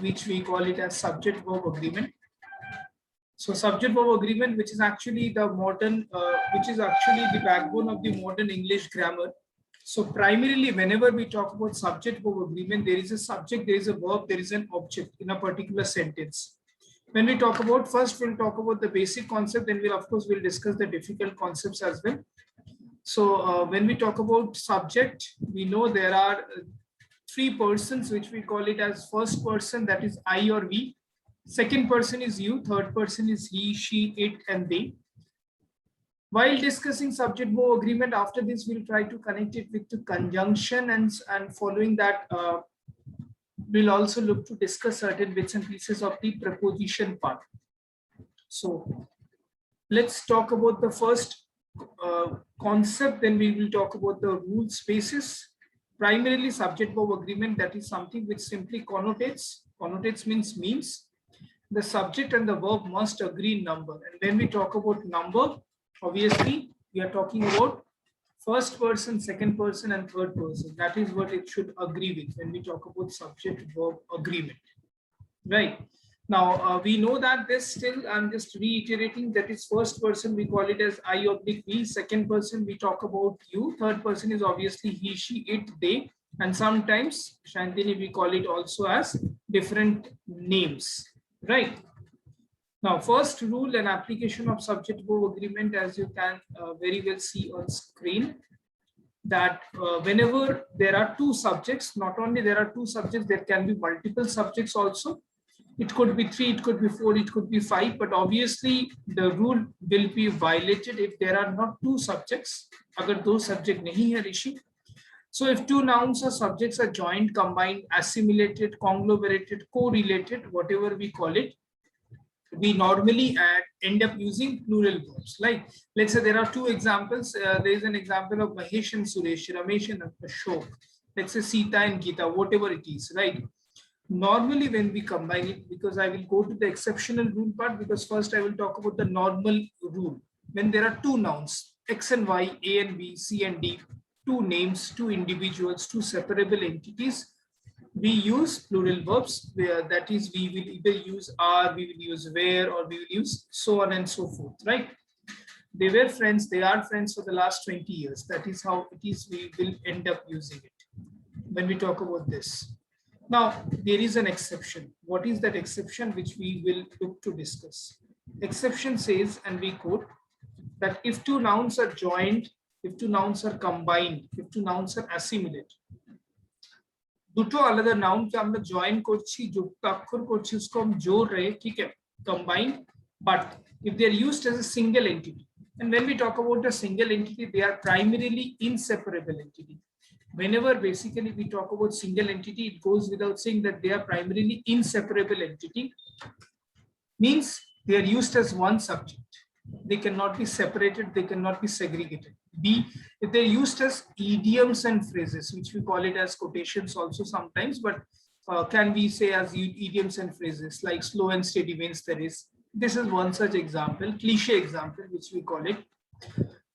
which we call it as subject verb agreement. So subject verb agreement, which is actually the modern, which is actually the backbone of the modern English grammar. So primarily, whenever we talk about subject verb agreement, there is a subject, there is a verb, there is an object in a particular sentence. When we talk about, first we'll talk about the basic concept, then we'll of course we'll discuss the difficult concepts as well. So when we talk about subject, we know there are three persons, which we call it as first person, that is I or we. Second person is you, third person is he, she, it, and they. While discussing subject verb agreement, after this we'll try to connect it with the conjunction, and following that we'll also look to discuss certain bits and pieces of the preposition part. So let's talk about the first concept, then we will talk about the rule spaces. Primarily subject verb agreement, that is something which simply connotates means the subject and the verb must agree in number. And when we talk about number, obviously we are talking about first person, second person, and third person. That is what it should agree with when we talk about subject verb agreement, right? Now we know that this, still I'm just reiterating, that is first person we call it as I oblique we, second person we talk about you, third person is obviously he, she, it, they, and sometimes Shantini we call it also as different names, right? Now first rule and application of subject verb agreement, as you can very well see on screen, that whenever there are two subjects, not only there are two subjects, there can be multiple subjects also. It could be 3, it could be 4, it could be 5, but obviously the rule will be violated if there are not two subjects. Agar do subject nahi hai Rishi. So if two nouns or subjects are joined, combined, assimilated, conglomerated, correlated, whatever we call it, we normally end up using plural verbs. Like, let's say there are two examples. There is an example of Mahesh and Suresh, Ramesh and Ashok. Let's say Sita and Gita, whatever it is, right? Normally when we combine it, because I will go to the exceptional rule part, because first I will talk about the normal rule. When there are two nouns, X and Y, A and B, C and D, two names, two individuals, two separable entities, we use plural verbs, where that is we will either use are, we will use were, or we will use so on and so forth, right? They were friends, they are friends for the last 20 years. That is how it is we will end up using it when we talk about this. Now, there is an exception. What is that exception which we will look to discuss? Exception says, and we quote, that if two nouns are joined, if two nouns are combined, if two nouns are assimilated, দুটো আলাদা নাউনকে আমরা join করছি, যুক্তাক্ষর করছি, उसको हम जोड़ रहे हैं, ठीक है, combined, but if they are used as a single entity, and when we talk about a single entity, they are primarily inseparable entity. Whenever basically we talk about single entity, it goes without saying that they are primarily inseparable entity, means they are used as one subject. They cannot be separated, they cannot be segregated. B, if they're used as idioms and phrases, which we call it as quotations also sometimes, but can we say as idioms and phrases like slow and steady wins the race. This is one such example, cliche example, which we call it.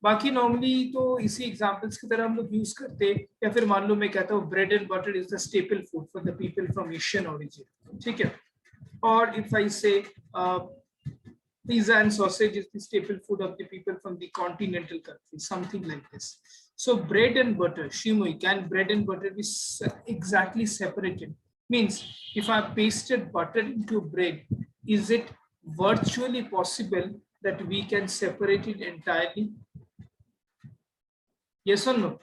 बाकी normally तो इसी examples की तरह हम लोग use करते हैं, या फिर मान लो मैं कहता हूँ bread and butter is the staple food for the people from Asian origin, ठीक है, और इफ आई से pizza and sausage is the staple food of the people from the continental countries, something like this. So bread and butter, Shimui, can bread and butter be exactly separated? Means if I pasted butter into bread, is it virtually possible that we can separate it entirely? Yes or no?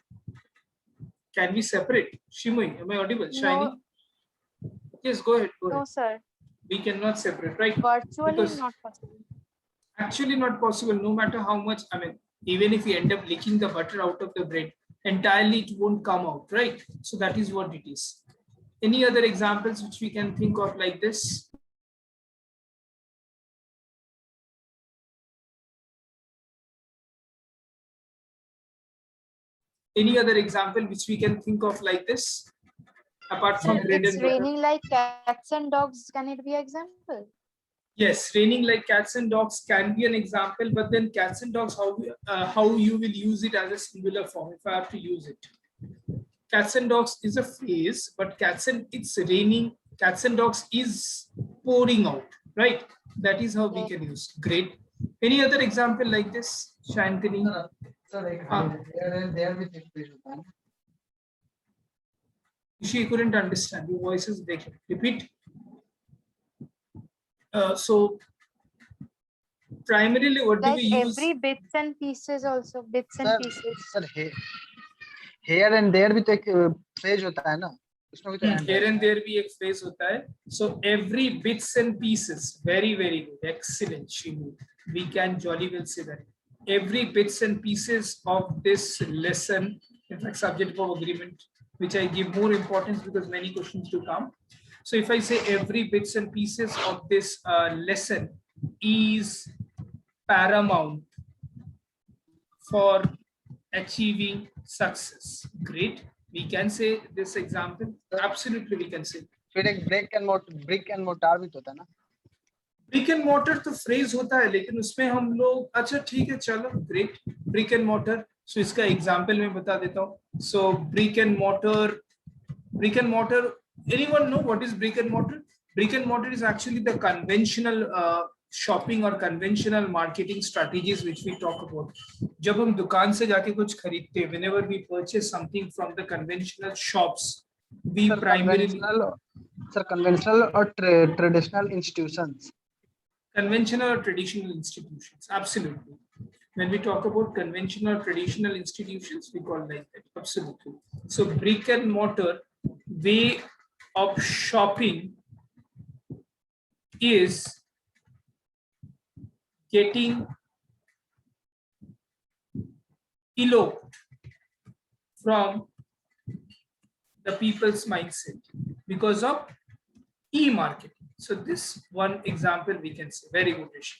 Can we separate? Shimui, am I audible? Shiny? No. Yes, go ahead. No, sir. We cannot separate, right? Virtually because not possible. Actually not possible, no matter how much, I mean, even if we end up licking the butter out of the bread, entirely it won't come out, right? So that is what it is. Any other examples which we can think of like this? Any other example which we can think of like this? Apart from bread it's and butter? raining like cats and dogs, can it be an example? Yes, raining like cats and dogs can be an example, but then cats and dogs, how you will use it as a singular form if I have to use it. Cats and dogs is a phrase, but cats and it's raining cats and dogs is pouring out, right? That is how we Yes. can use. Great. Any other example like this, Shantini? There with increase होता है ना. She couldn't understand. Your voice is breaking. Repeat. So primarily, what do Like we use? every bits and pieces also, bits and pieces. Sir, here and there भी तो एक phrase होता है ना. उसमें भी तो and Here है. and there भी एक phrase होता है. So every bits and pieces. Very, very good. Excellent, Shivu. We can jolly well say that. Every bits and pieces of this lesson, in fact, subject verb agreement, which I give more importance because many questions do come. So if I say every bits and pieces of this lesson is paramount for achieving success. Great. We can say this example. Absolutely, we can say. फिर एक brick and mortar भी तो होता है ना. Brick and motor तो phrase होता है, लेकिन उसमें हम लोग अच्छा ठीक है चलो great. Brick and mortar, so इसका एग्जांपल मैं बता देता हूँ. So brick and mortar, anyone know what is brick and mortar? Brick and mortar is actually the conventional shopping or conventional marketing strategies which we talk about. जब हम दुकान से जाके कुछ खरीदते हैं, whenever we purchase something from the conventional shops, we Sir, primarily conventional or traditional institutions. Conventional or traditional institutions, absolutely. When we talk about conventional or traditional institutions, we call like that, absolutely. So brick and mortar way of shopping is getting eloped from the people's mindset because of e-marketing. So this one example we can say. Very good, Rishi.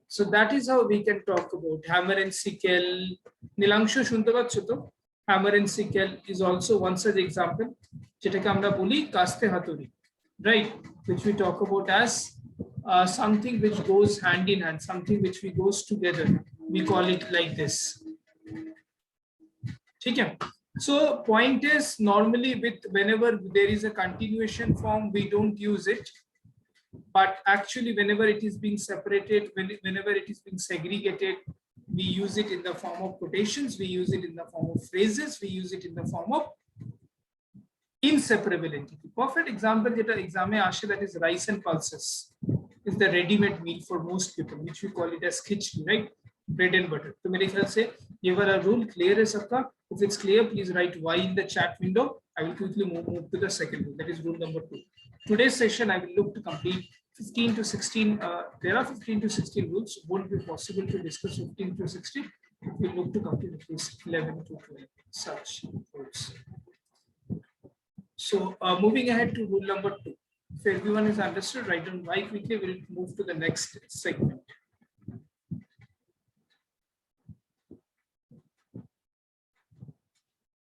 So that is how we can talk about hammer and sickle. Nilangshu শুনতে পাচ্ছ তো? Hammer and sickle is also one such example. যেটাকে আমরা বলি কাস্তে হাতুড়ি, right? Which we talk about as something which goes hand in hand, something which we goes together. We call it like this. ठीक है? So point is, normally with whenever there is a continuation form, we don't use it. But actually, whenever it is being separated, whenever it is being segregated, we use it in the form of quotations, we use it in the form of phrases, we use it in the form of inseparable entity. Perfect example that exam that is rice and pulses is the ready-made meal for most people, which we call it as khichdi, right? Bread and butter. So मेरे ख्याल से ये वाला rule clear है सबका. If it's clear, please write Y in the chat window. I will quickly move to the second rule. That is rule number 2. Today's session, I will look to complete 15 to 16. There are 15 to 16 rules. Won't be possible to discuss 15 to 16. We look to complete at least 11 to 12 such rules. So moving ahead to rule number 2. If everyone is understood, write down Y quickly. We'll move to the next segment.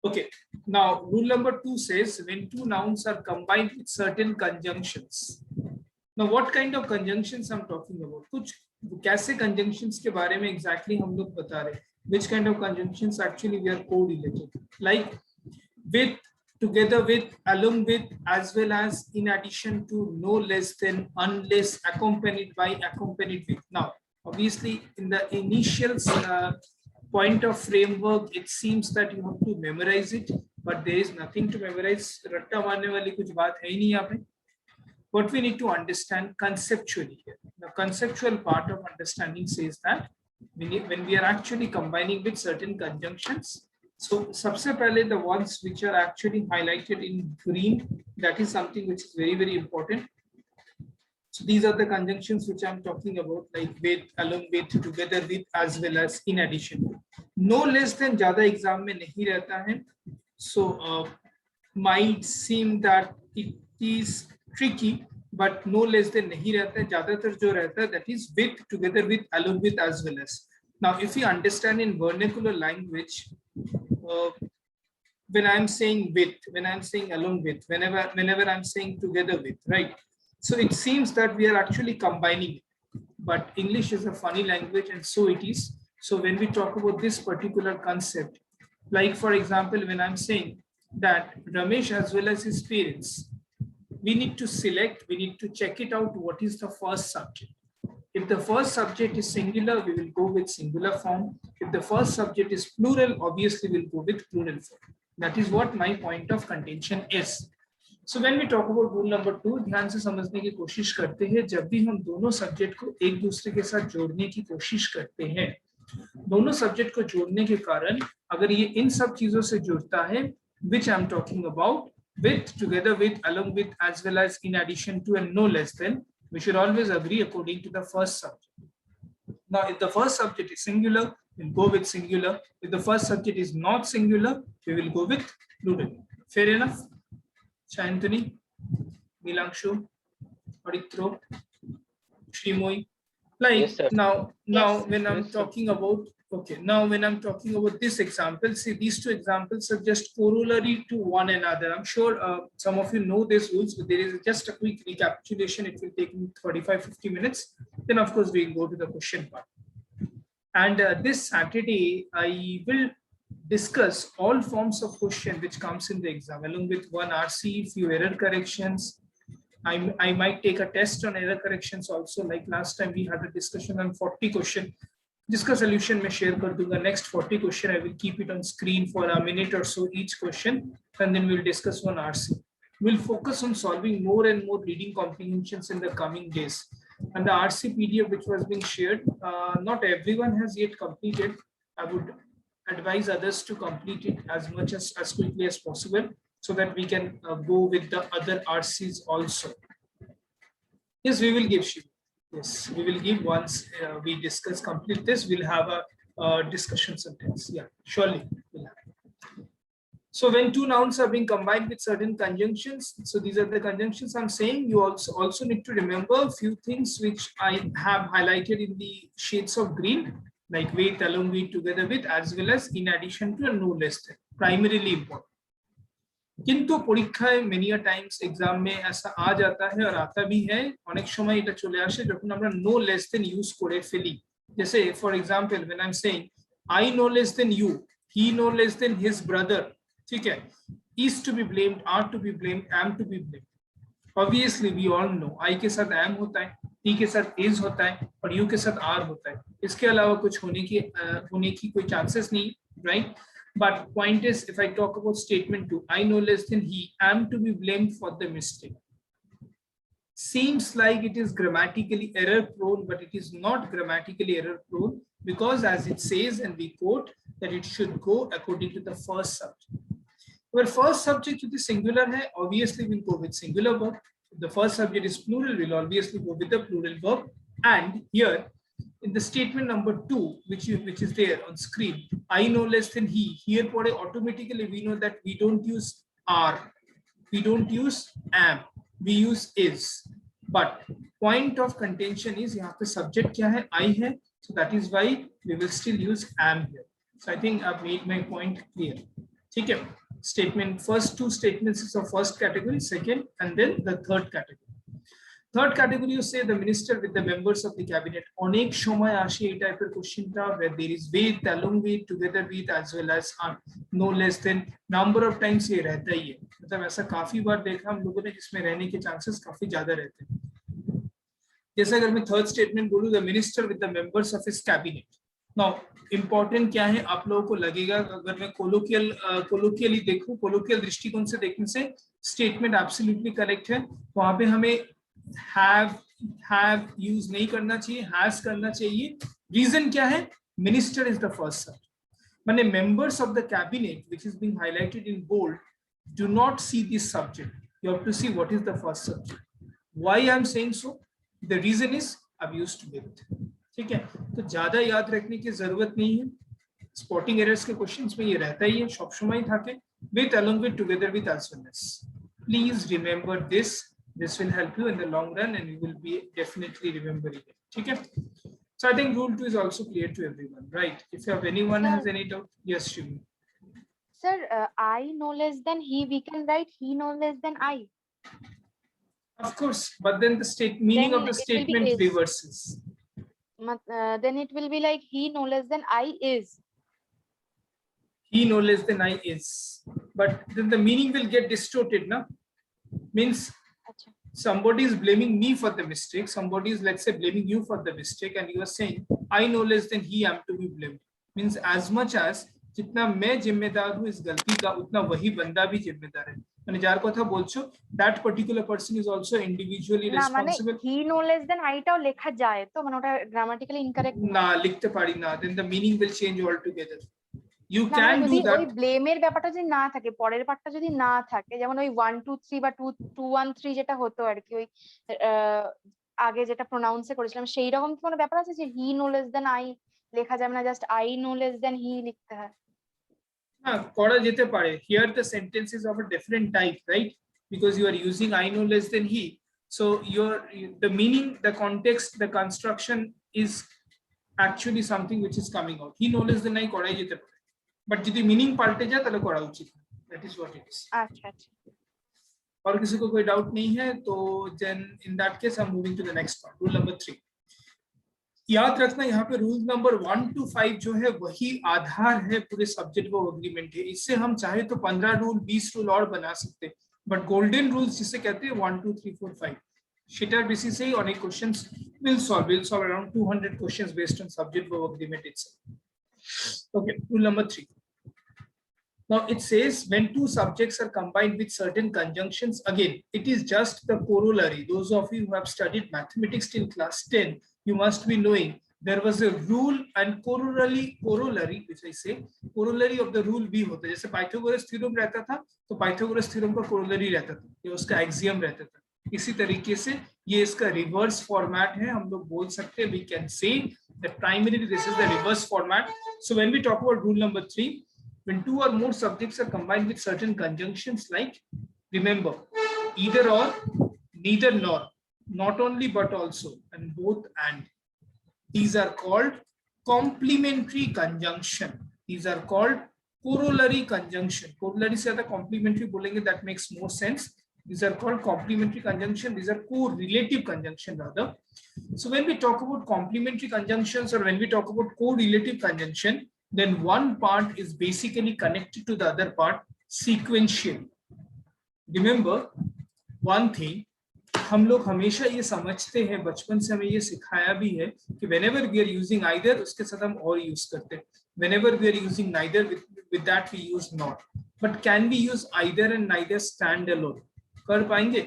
Okay, now rule number 2 says when two nouns are combined with certain conjunctions. Now what kind of conjunctions I'm talking about? कुछ कैसे conjunctions के बारे में exactly हम लोग बता रहे हैं. Which kind of conjunctions actually we are correlated? Like with, together with, along with, as well as, in addition to, no less than, unless, accompanied by, accompanied with. Now obviously in the initial point of framework, it seems that you have to memorize it, but there is nothing to memorize. Ratta marne wali kuch baat hai nahi yahan pe. What we need to understand conceptually here, the conceptual part of understanding says that when we are actually combining with certain conjunctions, so sabse pehle the ones which are actually highlighted in green, that is something which is very, very important. So these are the conjunctions which I'm talking about, like with, along with, together with, as well as, in addition to. No less than ज़्यादा exam में नहीं रहता है. So might seem that it is tricky, but no less than नहीं रहता है. ज़्यादातर जो रहता है that is with, together with, along with, as well as. Now if you understand in vernacular language, when I'm saying with, when I'm saying along with, whenever I'm saying together with, right? So it seems that we are actually combining it, but English is a funny language, and so it is. So when we talk about this particular concept, like for example, when I'm saying that Ramesh as well as his parents we need to select, we need to check it out what is the first subject. If the first subject is singular, we will go with singular form. If the first subject is plural, obviously we'll go with plural form. That is what my point of contention is. So when we talk about rule number 2, ध्यान से समझने की कोशिश करते हैं, जब भी हम दोनों सब्जेक्ट को एक दूसरे के साथ जोड़ने की कोशिश करते हैं, दोनों सब्जेक्ट को जोड़ने के कारण अगर ये इन सब चीजों से जुड़ता है, which I am talking about, with, together with, along with, as well as, in addition to, and no less than, we should always agree according to the first subject. Now, if the first subject is singular, we'll go with singular. If the first subject is not singular, we will go with plural. Fair enough? Shantani, Nilangshu, Aditro, Shrimoy. Like Yes, sir. now Yes. when I'm Yes, sir. talking about, okay, now when I'm talking about this example, see, these two examples are just corollary to one another. I'm sure some of you know these rules, but there is just a quick recapitulation. It will take me 45-50 minutes. Then of course we'll go to the question part. And this Saturday, I will discuss all forms of question which comes in the exam, along with one RC, few error corrections. I might take a test on error corrections also. Like last time we had a discussion on 40 question. जिसका solution मैं share कर दूंगा. Next 40 question I will keep it on screen for a minute or so each question, and then we'll discuss one RC. We'll focus on solving more and more reading comprehensions in the coming days. And the RC PDF which was being shared, not everyone has yet completed. I would advise others to complete it as much as quickly as possible, so that we can go with the other RCs also. Yes, we will give Shiv. Yes, we will give once we discuss, complete this, we'll have a discussion sentence. Yeah, surely we'll have. So when two nouns are being combined with certain conjunctions, so these are the conjunctions I'm saying, you also need to remember a few things which I have highlighted in the shades of green, like with, along with, together with, as well as, in addition to, and no less than, primarily important. কিন্তু পরীক্ষায় many a times exam में ऐसा आ जाता है और आता भी है, অনেক সময় এটা চলে আসে যখন আমরা no less than use করে ফেলি। जैसे for example when I'm saying I no less than you, he no less than his brother, ठीक है, is to be blamed, are to be blamed, am to be blamed. Obviously we all know I के साथ am होता है, he के साथ is होता है और you के साथ are होता है, इसके अलावा कुछ होने की कोई chances नहीं, right? But point is, if I talk about statement 2, I no less than he am to be blamed for the mistake. Seems like it is grammatically error prone, but it is not grammatically error prone, because as it says, and we quote, that it should go according to the first subject. Where first subject to the singular hai, obviously we'll go with singular verb. If the first subject is plural, we'll obviously go with the plural verb. And here in the statement number 2, which is there on screen, I no less than he, here automatically we know that we don't use are, we don't use am, we use is. But point of contention is यहाँ पे subject क्या है, I है, so that is why we will still use am here. So I think I've made my point clear. ठीक है, statement, first two statements is of first category, second, and then the third category. Third category, you say the minister with the members of the cabinet. अनेक समय आशे ये type of question था, where there is with, along with, together with, as well as no less than. Number of times ये रहता ही है, मतलब ऐसा काफी बार देखा हम लोगों ने जिसमें रहने के chances काफी ज्यादा रहते हैं. जैसे अगर मैं third statement बोलूँ, the minister with the members of his cabinet. Now important क्या है, आप लोगों को लगेगा, अगर मैं colloquially देखूं, colloquial दृष्टिकोण से देखने से statement absolutely correct है, वहाँ पे हमें have use नहीं करना चाहिए, has करना चाहिए. Reason क्या है? Minister is the first subject. माने members of the cabinet, which is being highlighted in bold, do not see this subject. You have to see what is the first subject. Why I am saying so? The reason is I've used with. ठीक है, तो ज़्यादा याद रखने की जरूरत नहीं है. Spotting errors के questions में ये रहता ही है, सब समय था के with, along with, together with, as well as. Please remember this. This will help you in the long run, and you will be definitely remembering it. Okay? So I think rule 2 is also clear to everyone, right? If you have anyone has any doubt, yes, Shivu. Sir, I no less than he, we can write he no less than I. Of course, but then the meaning Then of the it will be statement is. reverses. Then it will be like he no less than I is. He no less than I is. But then the meaning will get distorted, no? Means somebody is blaming me for the mistake, somebody is, let's say, blaming you for the mistake, and you are saying I no less than he am to be blamed, means as much as जितना मैं जिम्मेदार हूँ इस गलती का उतना वही बंदा भी जिम्मेदार है। মানে যার কথা বলছো that particular person is also individually না মানে responsible। he no less than আইটাও লেখা যায় তো, মানে ওটা গ্রামাটিক্যালি ইনকারেক্ট না লিখতে পারি না, then the meaning will change altogether। You না মানে can যদি do that। ওই ব্লেমের ব্যাপারটা যদি না থাকে, পরের পার্টটা যদি না থাকে, যেমন ওই 1 2 3 বা 2 2 1 3 যেটা হতো আর কি, ওই আগে যেটা প্রোনাউন্সে করেছিলাম সেই রকম কি কোনো ব্যাপার আছে যে he no less than I লেখা যাবে না, just I no less than he লিখতে হয়? না করা যেতে পারে। Here the sentence is of a different type, right? Because you are using I no less than he, so the meaning, the context, the construction is actually something which is coming out। he no less than I করাই যেতে পারে, but যদি meaning পাল্টে যায় তাহলে করা উচিত। that is what it is। আচ্ছা আচ্ছা, और किसी को कोई डाउट नहीं है तो then in that case I'm moving to the next part, rule number 3। याद रखना यहाँ पे रूल नंबर 1 to 5 जो है वही आधार है पूरे सब्जेक्ट वर्ब एग्रीमेंट है। इससे हम चाहे तो 15 रूल 20 रूल और बना सकते हैं, बट गोल्डन रूल्स जिसे कहते हैं 1 2 3 4 5 সেটার বেসিসে ही অনেক questions will solve around 200 questions based on subject verb agreement itself। okay, rule number 3। Now it says when two subjects are combined with certain conjunctions, again it is just the corollary। Those of you who have studied mathematics till class 10, you must be knowing there was a rule and corollary which I say corollary of the rule भी होता है। जैसे Pythagoras theorem रहता था तो Pythagoras theorem का corollary रहता था, ये उसका axiom रहता था। इसी तरीके से ये इसका रिवर्स फॉर्मेट है। हम लोग बोल सकते हैं, we can say that primarily this is the reverse format। So when we talk about rule number 3, when two or more subjects are combined with certain conjunctions, like remember either or, neither nor, not only but also, and both and, these are called complementary conjunction। These are called corollary conjunction। corollary से ज़्यादा complementary बोलेंगे, that makes more sense। These are called complementary conjunction, these are correlative conjunction rather। So when we talk about complementary conjunctions or when we talk about correlative conjunction, then one part is basically connected to the other part sequentially। Remember one thing, हम लोग हमेशा ये समझते हैं, बचपन से हमें ये सिखाया भी है कि whenever we are using either उसके साथ हम or use करते हैं, whenever we are using neither with that we use not। but can we use either and neither stand alone? कर पाएंगे?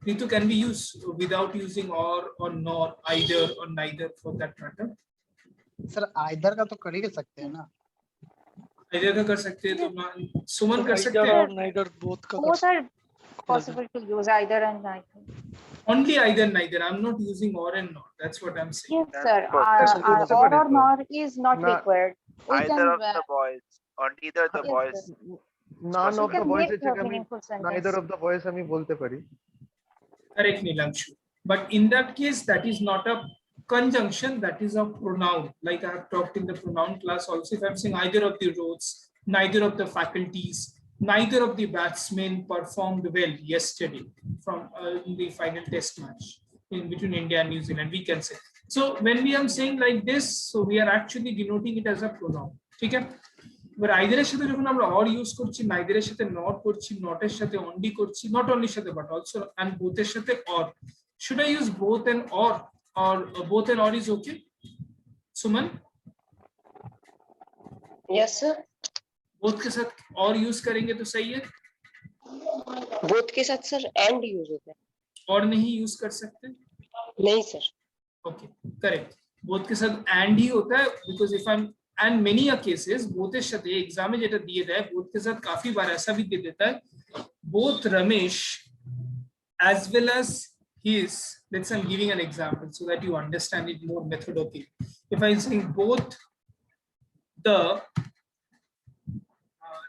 Ritu, can we use without using or nor, either or neither for that matter? Sir either का तो कर ही सकते हैं ना। either का कर सकते हैं तो सुमन कर सकते either हैं? or neither both का both are possible to use, either and neither। Only either neither, I'm not using or and not, that's what I'm saying। Yes sir, That's or nor is not Na- required। We Either can, of the boys or neither the yes, boys। sir। None You of the can boys make থেকে a আমি meaningful sentence। neither of the boys আমি বলতে পারি। Correct, Nilanshu, but in that case that is not a conjunction, that is a pronoun। like I have talked in the pronoun class also, if I'm saying either of the roads, neither of the faculties, neither of the batsmen performed well yesterday from in the final test match in between India and New Zealand, we can say। so when we are saying like this, so we are actually denoting it as a pronoun। ঠিক আছে, এবার either এর সাথে যখন আমরা or use করছি, neither এর সাথে not করছি, not এর সাথে only করছি, not only সাথে but also and both এর সাথে or, should I use both and or both and or is okay? Suman, Yes sir, both के साथ और यूज करेंगे तो सही है, both के साथ सर and यूज होता है? और नहीं यूज कर सकते? नहीं सर। ओके करेक्ट, both के साथ and ही होता है, because if I'm and many a cases both এর সাথে एग्जाम में যেটা দিয়ে দেয় both के साथ काफी बार ऐसा भी दे देता है, both Ramesh as well as his, let's say I'm giving an example so that you understand it more methodically। if I'm saying both the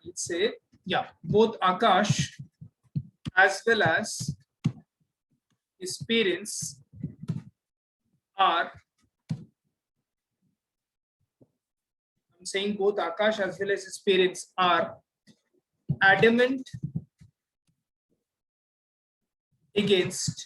let's say yeah, both Akash as well as his parents are, I'm saying both Akash as well as his parents are adamant against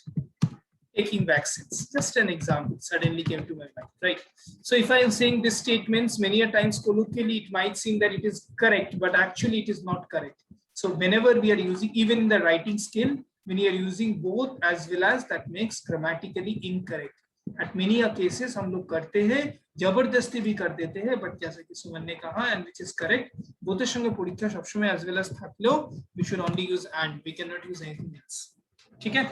taking vaccines। just an example suddenly came to my mind, right? so if I am saying these statements, many a times colloquially it might seem that it is correct, but actually it is not correct। so whenever we are using, even in the writing skill, when you are using both as well as, that makes grammatically incorrect. At many cases हम लोग करते हैं, जबरदस्ती भी कर देते हैं, but जैसे कि सुमन ने कहा and which is correct, both संगे परीक्षा सब समय as well as थाकलो, we should only use and, we cannot use anything else. ठीक है?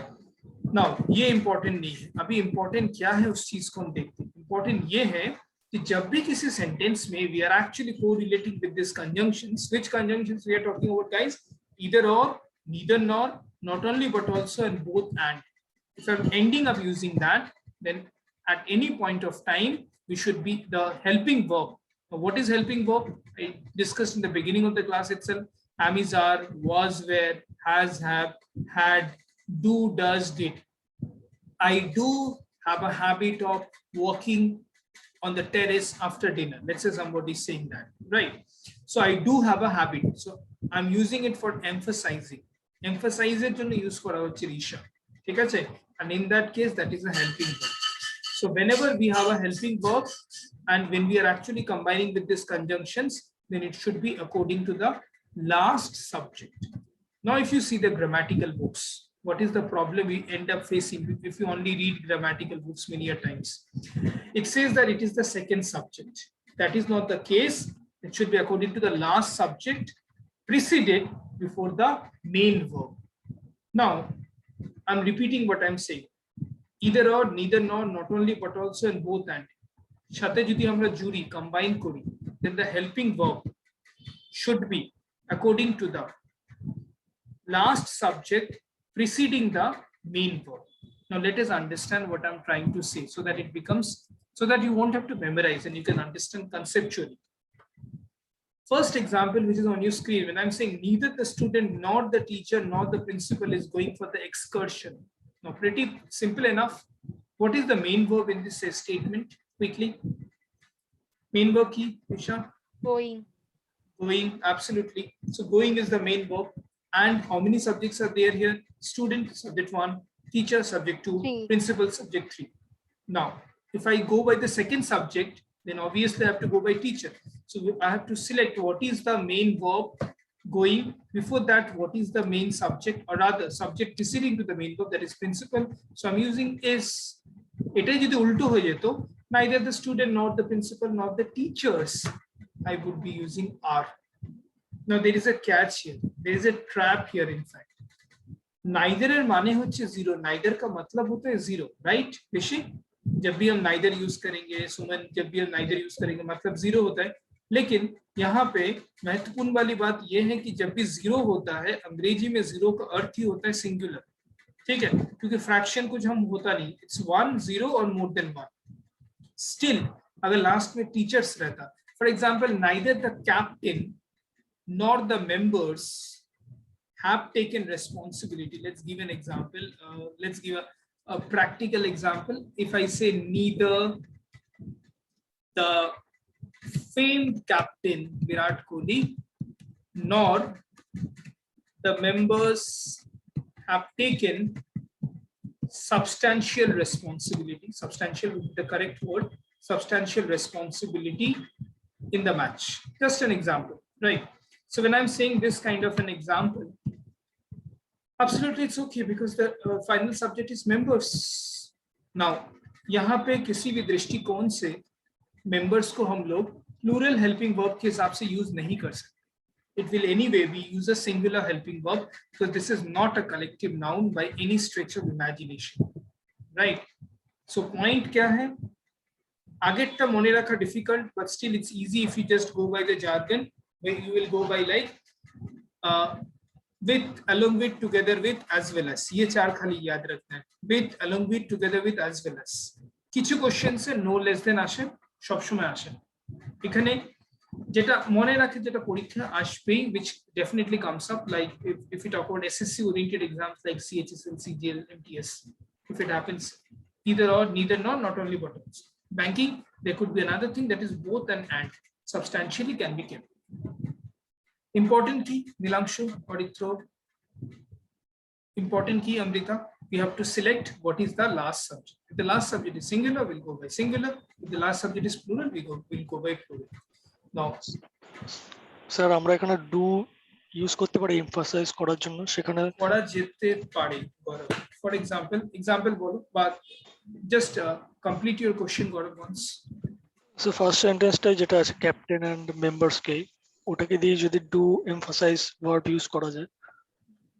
Now ये important नहीं है. अभी important क्या है उस चीज को हम देखते हैं. Important ये है कि जब भी किसी sentence में we are actually correlating with these conjunctions, which conjunctions we are talking about, guys? Either or, neither nor, not only but also, and both and. If I'm ending up using that, then at any point of time we should be the helping verb. Now, what is helping verb? I discussed in the beginning of the class itself. Am, is, are, was, were, has, have, had, do, does, did. I do have a habit of walking on the terrace after dinner. Let's say somebody is saying that, right? So I do have a habit. So I'm using it for emphasizing. Emphasize it to use for our chirisha. And in that case, that is a helping verb. So whenever we have a helping verb, and when we are actually combining with these conjunctions, then it should be according to the last subject. Now, if you see the grammatical books, what is the problem we end up facing if you only read grammatical books many a times? It says that it is the second subject. That is not the case. It should be according to the last subject preceded before the main verb. Now, I'm repeating what I'm saying. Either or, neither nor, not only but also, and both and. Shate jodi amra juri combine kori, then the helping verb should be according to the last subject preceding the main verb. Now let us understand what I'm trying to say so that it becomes, so that you won't have to memorize and you can understand conceptually. First example, which is on your screen, when I'm saying neither the student nor the teacher nor the principal is going for the excursion. Now pretty simple enough. What is the main verb in this statement? Quickly. Main verb key, Isha? Going. Going, absolutely. So going is the main verb. And how many subjects are there here? Student, subject 1, teacher, subject 2, 3. Principal, subject 3. Now, if I go by the second subject, then obviously I have to go by teacher. So I have to select what is the main verb going. Before that, what is the main subject, or rather subject preceding to the main verb, that is principal. So I'm using is. Neither the student nor the principal nor the teachers, I would be using are. Now there is a catch here. There is a trap here, in fact. Neither er mane hoche zero. Neither ka matlab hota hai zero, right? Rishi? जब भी हम neither use करेंगे, सुमन जब भी हम neither use करेंगे, मतलब zero होता है. लेकिन यहाँ पे महत्वपूर्ण वाली बात यह है कि जब भी zero होता है, अंग्रेजी में zero का अर्थ ही होता है singular. ठीक है? क्योंकि fraction कुछ हम होता नहीं. It's 1, 0 or more than 1. Still, अगर last में teachers रहता, for example, neither the captain nor the members have taken responsibility. Let's give an example. Let's give a practical example. If I say neither the famed captain Virat Kohli nor the members have taken substantial responsibility, substantial would be the correct word, substantial responsibility in the match. Just an example, right? So when I'm saying this kind of an example, absolutely it's okay because the final subject is members. Now, यहाँ पे किसी भी दृष्टिकोण से members को हम लोग plural helping verb के हिसाब से use नहीं कर सकते. It will anyway be use a singular helping verb because this is not a collective noun by any stretch of imagination, right? So point क्या है? आगेटा मने रखा difficult, but still it's easy if you just go by the jargon. Where you will go by like with, along with, together with, as well as. ये चार खाली याद रखना है. With, along with, together with, as well as. किछु question से no less than आशे, सब समय आशे. इखने जेटा मने रखे जेटा परीक्षा आशे, which definitely comes up, like if we talk about SSC oriented exams like CHSL, CGL, MTS, if it happens either or, neither nor, not only but also. Banking, there could be another thing that is both and substantially can be kept. Important key, Nilangshu or Itro. Important key, Amrita. We have to select what is the last subject. If the last subject is singular, we'll go by singular. If the last subject is plural, we'll go by plural. Now, sir, আমরা এখানে do use করতে পারে emphasise করার জন্য, সেখানে করা যেতে পারে। ফর এক্সাম্পল বলো, বা জাস্ট কমপ্লিট ইউর কোশ্চেন করো once. সো ফার্স্ট সেন্টেন্সটাই যেটা আছে ক্যাপ্টেন অ্যান্ড মেম্বার্সকে, ওটাকে দিয়ে যদি ডু এমফাসাইজ ভার্ব ইউজ করা যায়,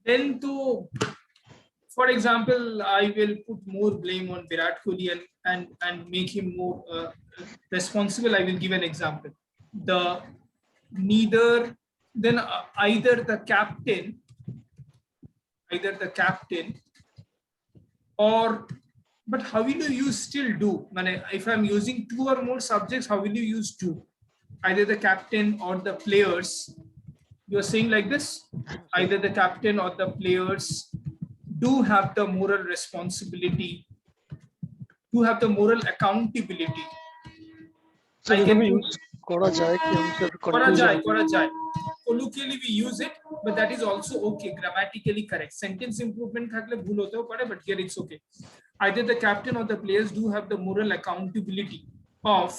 Then to, for example, I will put more blame on Virat Kohli and make him more responsible. I will give an example. Then either the captain or, but how will you use still do? If I'm using two or more subjects, how will you use do? Either the captain or the players. You're saying like this, either the captain or the players do have the moral responsibility, do have the moral accountability. So I can এভাবে put- use করা যায় কি? আমি করা যায় colloquially we use it, but that is also okay, grammatically correct. Sentence improvement থাকলে ভুল হতেও পারে, but here it's okay. Either the captain or the players do have the moral accountability of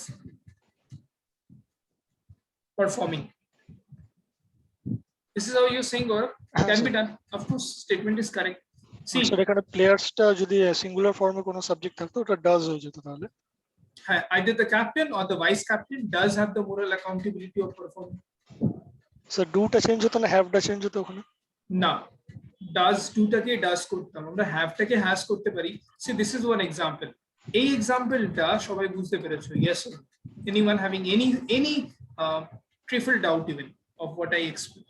performing. This is how you're saying, or can be done. Of course, statement is correct. See, sir এখানে প্লেয়ার্সটা যদি singular ফর্মে কোনো subject থাকতো ওটা does হয়ে যেত তাহলে। either the captain or the vice captain does have the moral accountability of performing. Sir ডুটা চেঞ্জ হতো না হ্যাভটা চেঞ্জ হতো ওখানে? না, does দুটাকে does করতাম, আমরা have টাকে has করতে পারি। See, this is one example. এই এক্সাম্পলটা সবাই বুঝতে পেরেছো? Yes or no? Anyone having any trivial doubt even of what I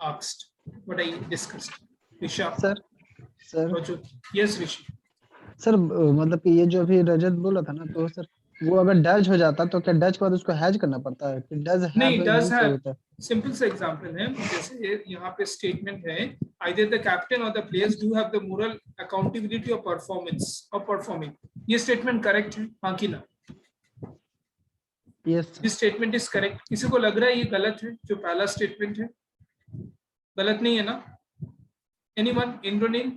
asked, what I discussed? Risha, sir Rajat. Yes, Rishi. Sir मतलब कि ये जो अभी रजत बोला था ना, तो सर वो अगर डज हो जाता तो क्या डज के बाद उसको हैज करना पड़ता है कि डज नहीं, does यूज have होता है? सिंपल सा एग्जांपल है, जैसे यहाँ पे स्टेटमेंट है, either the captain or the players do have the moral accountability of performance or performing. ये स्टेटमेंट करेक्ट है, हाँ कि ना? Yes this statement is correct. किसी को लग रहा है ये गलत है जो पहला स्टेटमेंट है? गलत नहीं है ना? Anyone? Indranil,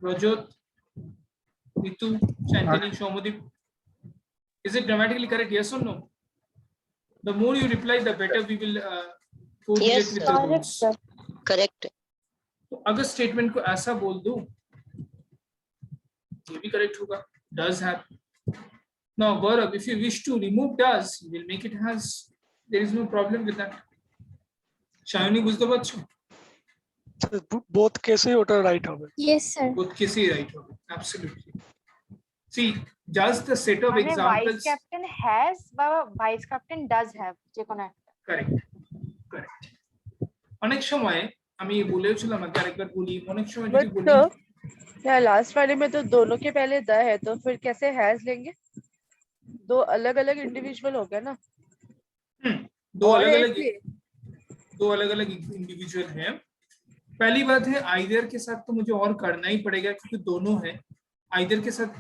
Rajat, Neetu, Shantini, Soumodeep, is it grammatically correct? Yes or no? The more you reply, the better we will correlate Yes, with sir. the rules. Correct. तो अगर स्टेटमेंट को ऐसा बोल दूं, ये भी करेक्ट होगा, does have. Now, Gaurav, if you wish to remove does, you will make it has. There is no problem with that. Shayoni, বুঝতে পারছো? বোথ কেসে ওটা রাইট হবে। Yes, sir. Both cases right হবে, absolutely. See, just the set of মানে vice examples. Captain has বা vice captain does have, যে কোনো একটা। Correct. অনেক সময় আমি বলেছিলাম, আগে আরেকবার বলি, অনেক সময় যদি বলি क्या लास्ट वाले में तो दोनों के पहले द है, तो फिर कैसे हैज लेंगे? दो अलग अलग इंडिविजुअल हो गया ना। दो और अलग एक अलग भी। इंडिविजुअल हैं। पहली बात है, आइदर के साथ तो मुझे और करना ही पड़ेगा क्योंकि दोनों है। आइदर के साथ,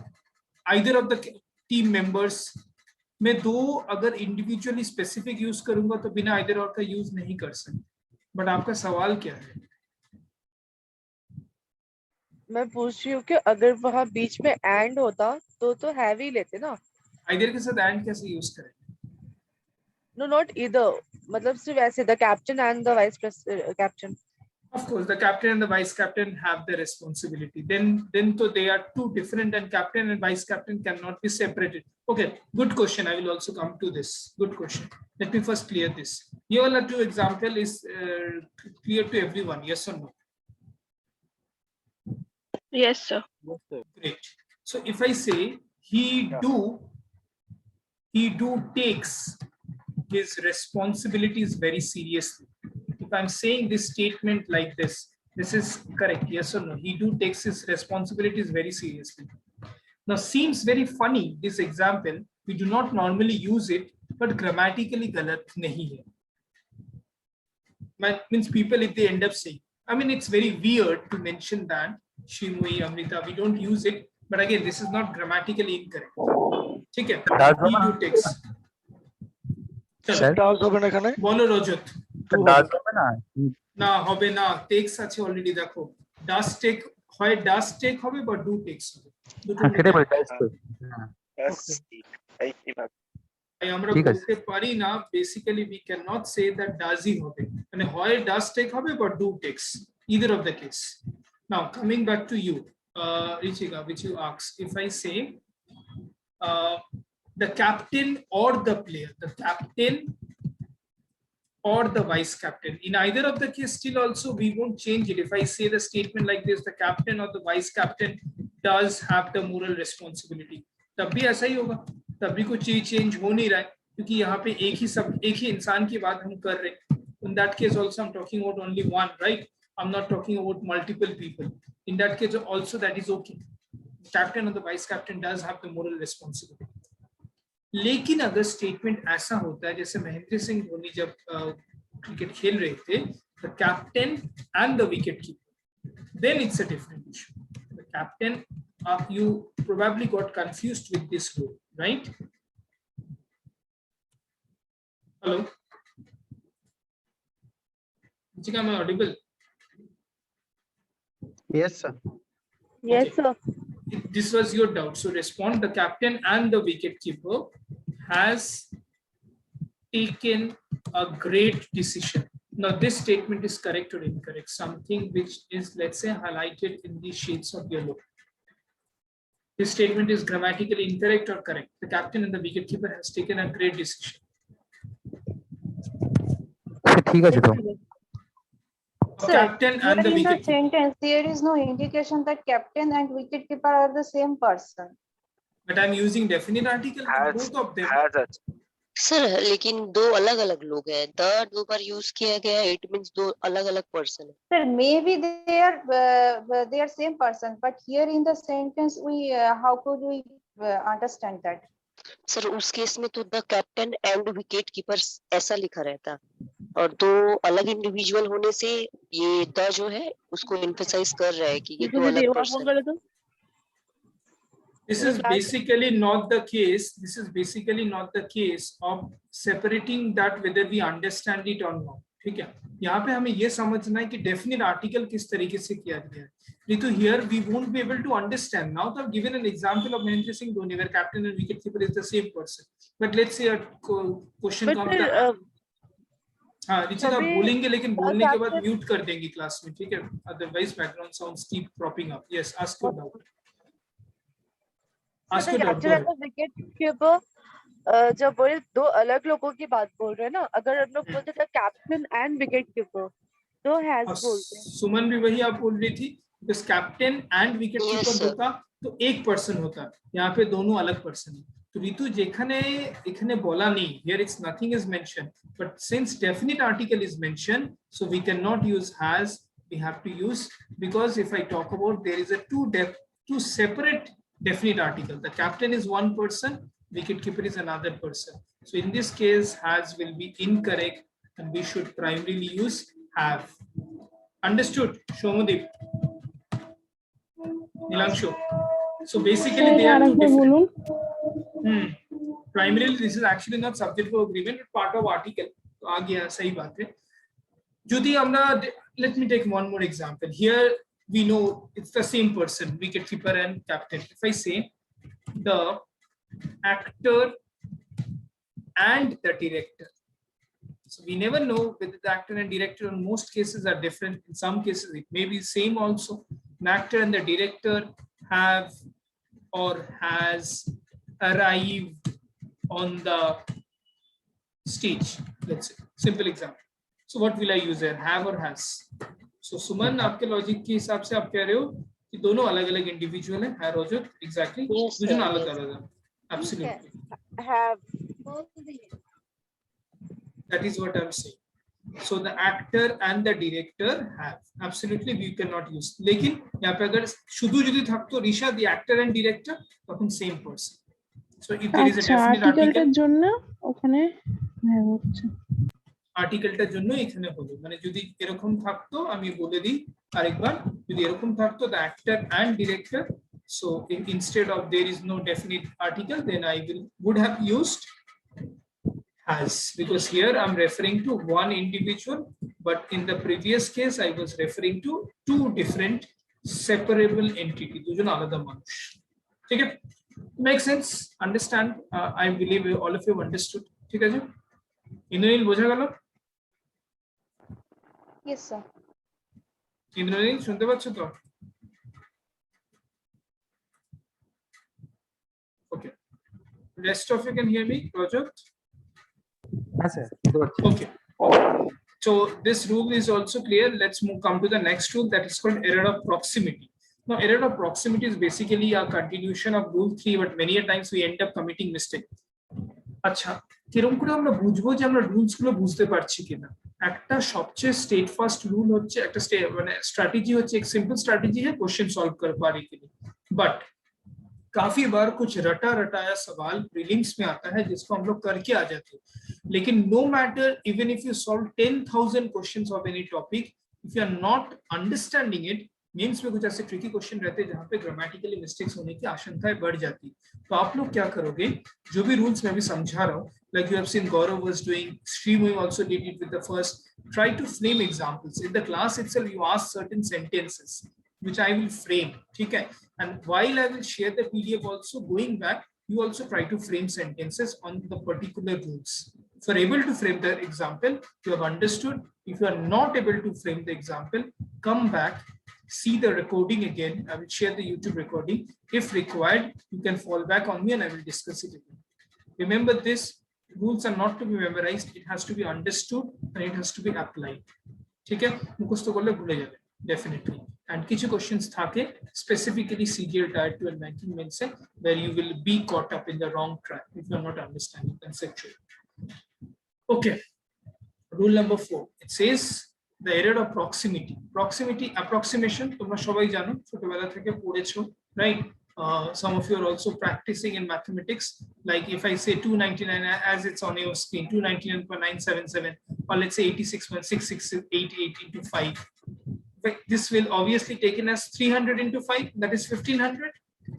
either of the team members में दो अगर इंडिविजुअली स्पेसिफिक यूज करूंगा तो बिना आइदर और का यूज नहीं कर सकता। बट आपका सवाल क्या है? मैं पूछ रही हूँ कि अगर वहां बीच में एंड होता तो हैव ही लेते ना। आइदर के साथ एंड कैसे यूज करें? नो, नॉट ईदर, मतलब सिर्फ ऐसे the captain and the vice captain. Of course, the captain and the vice captain have the responsibility. Then so they are two different, and captain and vice captain cannot be separated. Okay, good question. I will also come to this. Good question. Let me first clear this. Here, the two example is clear to everyone. Yes or no? Yes, sir. Great. So if I say he do takes his responsibilities very seriously. If I'm saying this statement like this is correct, yes or no? He do takes his responsibilities very seriously. Now, seems very funny, this example, we do not normally use it, but grammatically galat nahi hai. Means people, if they end up saying, I mean, it's very weird to mention that, Shimui, Amrita, we don't use it, but again, this is not grammatically incorrect. ठीक है? He do takes. Sir? Does হবে না এখানে? বলো রজত। Does হবে না? না হবে না, টেক্স আছে অলরেডি, দেখো ডাস টেক হয়, ডাস টেক হবে বা ডু টেক্স হবে, দুটো সেটাই বলি ডজ তো। Yes, এই ভাবে। তাই আমরা ঠিক আছে। বলতে পারি না, basically we can not say that does he হবে, মানে হয় does take হবে বা do takes, either of the case. Now coming back to you, Richika, which you asked, if I say the captain or the player, the captain or the vice captain, in either of the case still also we won't change it. If I say the statement like this, the captain or the vice captain does have the moral responsibility, तब भी ऐसा ही होगा, तब भी कुछ चीज change हो नहीं रहा है, क्योंकि यहाँ पे एक ही इंसान की बात हम कर रहे हैं. In that case also I'm talking about only one, right? I'm not talking about multiple people. In that case also that is okay. The captain or the vice captain does have the moral responsibility. लेकिन अगर statement ऐसा होता है जैसे महेंद्र सिंह धोनी जब cricket खेल रहे थे, the captain and the wicket keeper, then it's a different issue. The captain, you probably got confused with this rule, right? Hello, Jika, am I audible? Yes sir. Yes, Okay. sir. This was your doubt, so respond. The captain and the wicket keeper has taken a great decision. Now this statement is correct or incorrect, something which is, let's say, highlighted in the shades of yellow. This statement is grammatically incorrect or correct. The captain and the wicket keeper has taken a great decision. ঠিক আছে তো The captain and the Here in the wicket keeper. sentence, there is no indication that captain and wicketkeeper are the same person. But I'm using definite article for Has- both of them. has আছে sir लेकिन दो अलग अलग लोग हैं, the दो बार use किया गया है, इट मींस दो अलग अलग पर्सन है. Sir, maybe they are same person, but here in the sentence, how could we understand that? Sir उस केस में तो the captain and wicket keeper ऐसा लिखा रहता, और दो अलग इंडिविजुअल होने से ये द जो है उसको एम्फसाइज कर रहा है कि ये दो अलग person. This is basically not the case. This is basically not the case of separating that whether we understand it or not. ठीक है, यहाँ पे हमें ये समझना है कि definite article किस तरीके से किया गया है. Ritu, here we won't be able to understand. Now I've given an example of Mahendra Singh Dhoni where captain and wicketkeeper is the same person. But let's say a question But comes. फिर, हाँ रिचिका सभी बोलेंगे, लेकिन बोलने के बाद captain- mute कर देंगे क्लास में, ठीक है? Otherwise background sounds keep cropping up. Yes, ask your doubt. Ask your doubt. Go ahead. Wicket keeper जब बोले दो अलग लोगों की बात बोल रहे हैं ना, अगर हम लोग बोलते थे कैप्टन एंड विकेट कीपर तो हैज और बोलते हैं. सुमन भी वही आप बोल रही थी, बस captain and wicket Yes, keeper sir. होता तो एक पर्सन होता, यहाँ पे दोनों अलग पर्सन है. तो ऋतु जेखने एखने बोला नहीं, here it's nothing is mentioned, but since definite article is mentioned, so we cannot use has, we have to use, because if I talk about there is a two separate definite article. The captain is one person, wicket keeper is another person. So in this case, has will be incorrect, and we should primarily use have. Understood, Shomadeep? Nilanshu. So basically, they are two different. Primarily, this is actually not subject to agreement, but part of article. तो आ गया, सही बात है. Jyoti, let me take one more example. Here we know it's the same person, wicketkeeper and captain. If I say the actor and the director, so we never know whether the actor and director in most cases are different. In some cases, it may be same also. An actor and the director have or has arrived on the stage. Let's say, simple example. So what will I use here? Have or has? So सुमन, आपके logic के हिसाब से आप कह रहे हो कि दोनों अलग-अलग इंडिविजुअल हैं, है रोजर? Exactly. Yes, मुझे sir, ना अलग yes. अलग है. Absolutely. have That is what I'm saying. So the actor and the director have. Absolutely, we cannot use. लेकिन यहाँ पे अगर शुद्ध जुदी থাকতো ऋषा, the actor and director, তখন same person. So if there is a আচ্ছা definite আর্টিকেলটার article, জন্য ওখানে হ্যাঁ হচ্ছে আর্টিকেলটার জন্য এখানে হলো, মানে যদি এরকম থাকতো আমি বলে দিই আরেকবার, যদি এরকম থাকতো the actor and director, so instead of there is no definite article, then I would have used has, because here I'm referring to one individual, but in the previous case I was referring to two different separable entity, দুজন আলাদা মানুষ. ঠিক আছে? Make sense? Understand? I believe all of you have understood. ঠিক আছে? ইন্দ্রনীল বোঝা গেল? Yes, sir. Indranil শুনতে পাচ্ছ তো? Okay. Rest of you can hear me, Rajat? হ্যাঁ স্যার বুঝতে পারছি। Okay. So this rule is also clear. Let's come to the next rule, that is called error of proximity. Now, error of proximity is basically a continuation of rule 3, but many a times we end up committing mistake. আচ্ছা, কিরকম করে আমরা বুঝবো যে আমরা rules গুলো বুঝতে পারছি কিনা? একটা সবচেয়ে স্টেট ফার্স্ট রুল হচ্ছে, একটা মানে स्ट्रैटेजी হচ্ছে, एक सिंपल स्ट्रैटेजी है क्वेश्चन सॉल्व कर पाने के लिए, बट काफी बार कुछ रटा रटाया सवाल प्रीलिम्स में आता है जिसको हम लोग करके आ जाते हैं, लेकिन no matter even if you solve 10,000 questions of any topic, if you are not understanding it, mains में कुछ ऐसे ट्रिकी क्वेश्चन रहते हैं जहां पे ग्रामेटिकली मिस्टेक्स होने की आशंकाएं बढ़ जाती है। तो आप लोग क्या करोगे, जो भी रूल्स मैं भी समझा रहा हूँ, like you have seen Gaurav was doing, Srimu also did it with the first, try to frame examples in the class itself. You ask certain sentences which I will frame, okay, and while I will share the PDF also, going back you also try to frame sentences on the particular rules. If you are able to frame the example, you have understood. If you are not able to frame the example, come back, see the recording again. I will share the YouTube recording. If required, you can fall back on me and I will discuss it again. Remember this, rules are not to be memorized, it has to be understood and it has to be applied. Okay, মুখস্থ করলে ভুলে যাবে definitely. And কিছু questions থাকে specifically CGL Tier 2 and banking mains where you will be caught up in the wrong track if you are not understanding conceptually. Okay, rule number 4, it says the error of proximity. Proximity approximation তোমরা সবাই জানো, ছোটবেলা থেকে পড়েছো, right? Some of you are also practicing in mathematics, like if I say 299 as it's on your screen, 299.977, or let's say 86.6688 into 5, this will obviously taken as 300 into 5, that is 1500.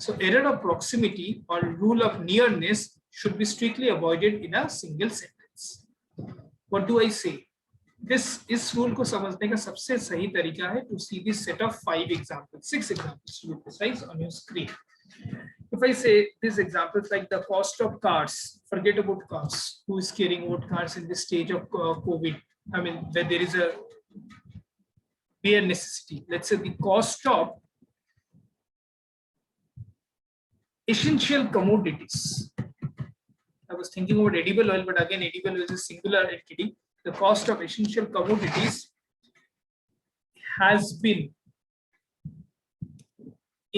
So error of proximity or rule of nearness should be strictly avoided in a single sentence. What do I say? इस rule को समझने का सबसे सही तरीका है to see this set of 5 examples, 6 examples to be precise, on your screen. If I say these examples like the cost of cars, forget about cars, who is caring about cars in this stage of COVID? I mean, where there is a bare necessity. Let's say the cost of essential commodities. I was thinking about edible oil, but again, edible oil is a singular entity. The cost of essential commodities has been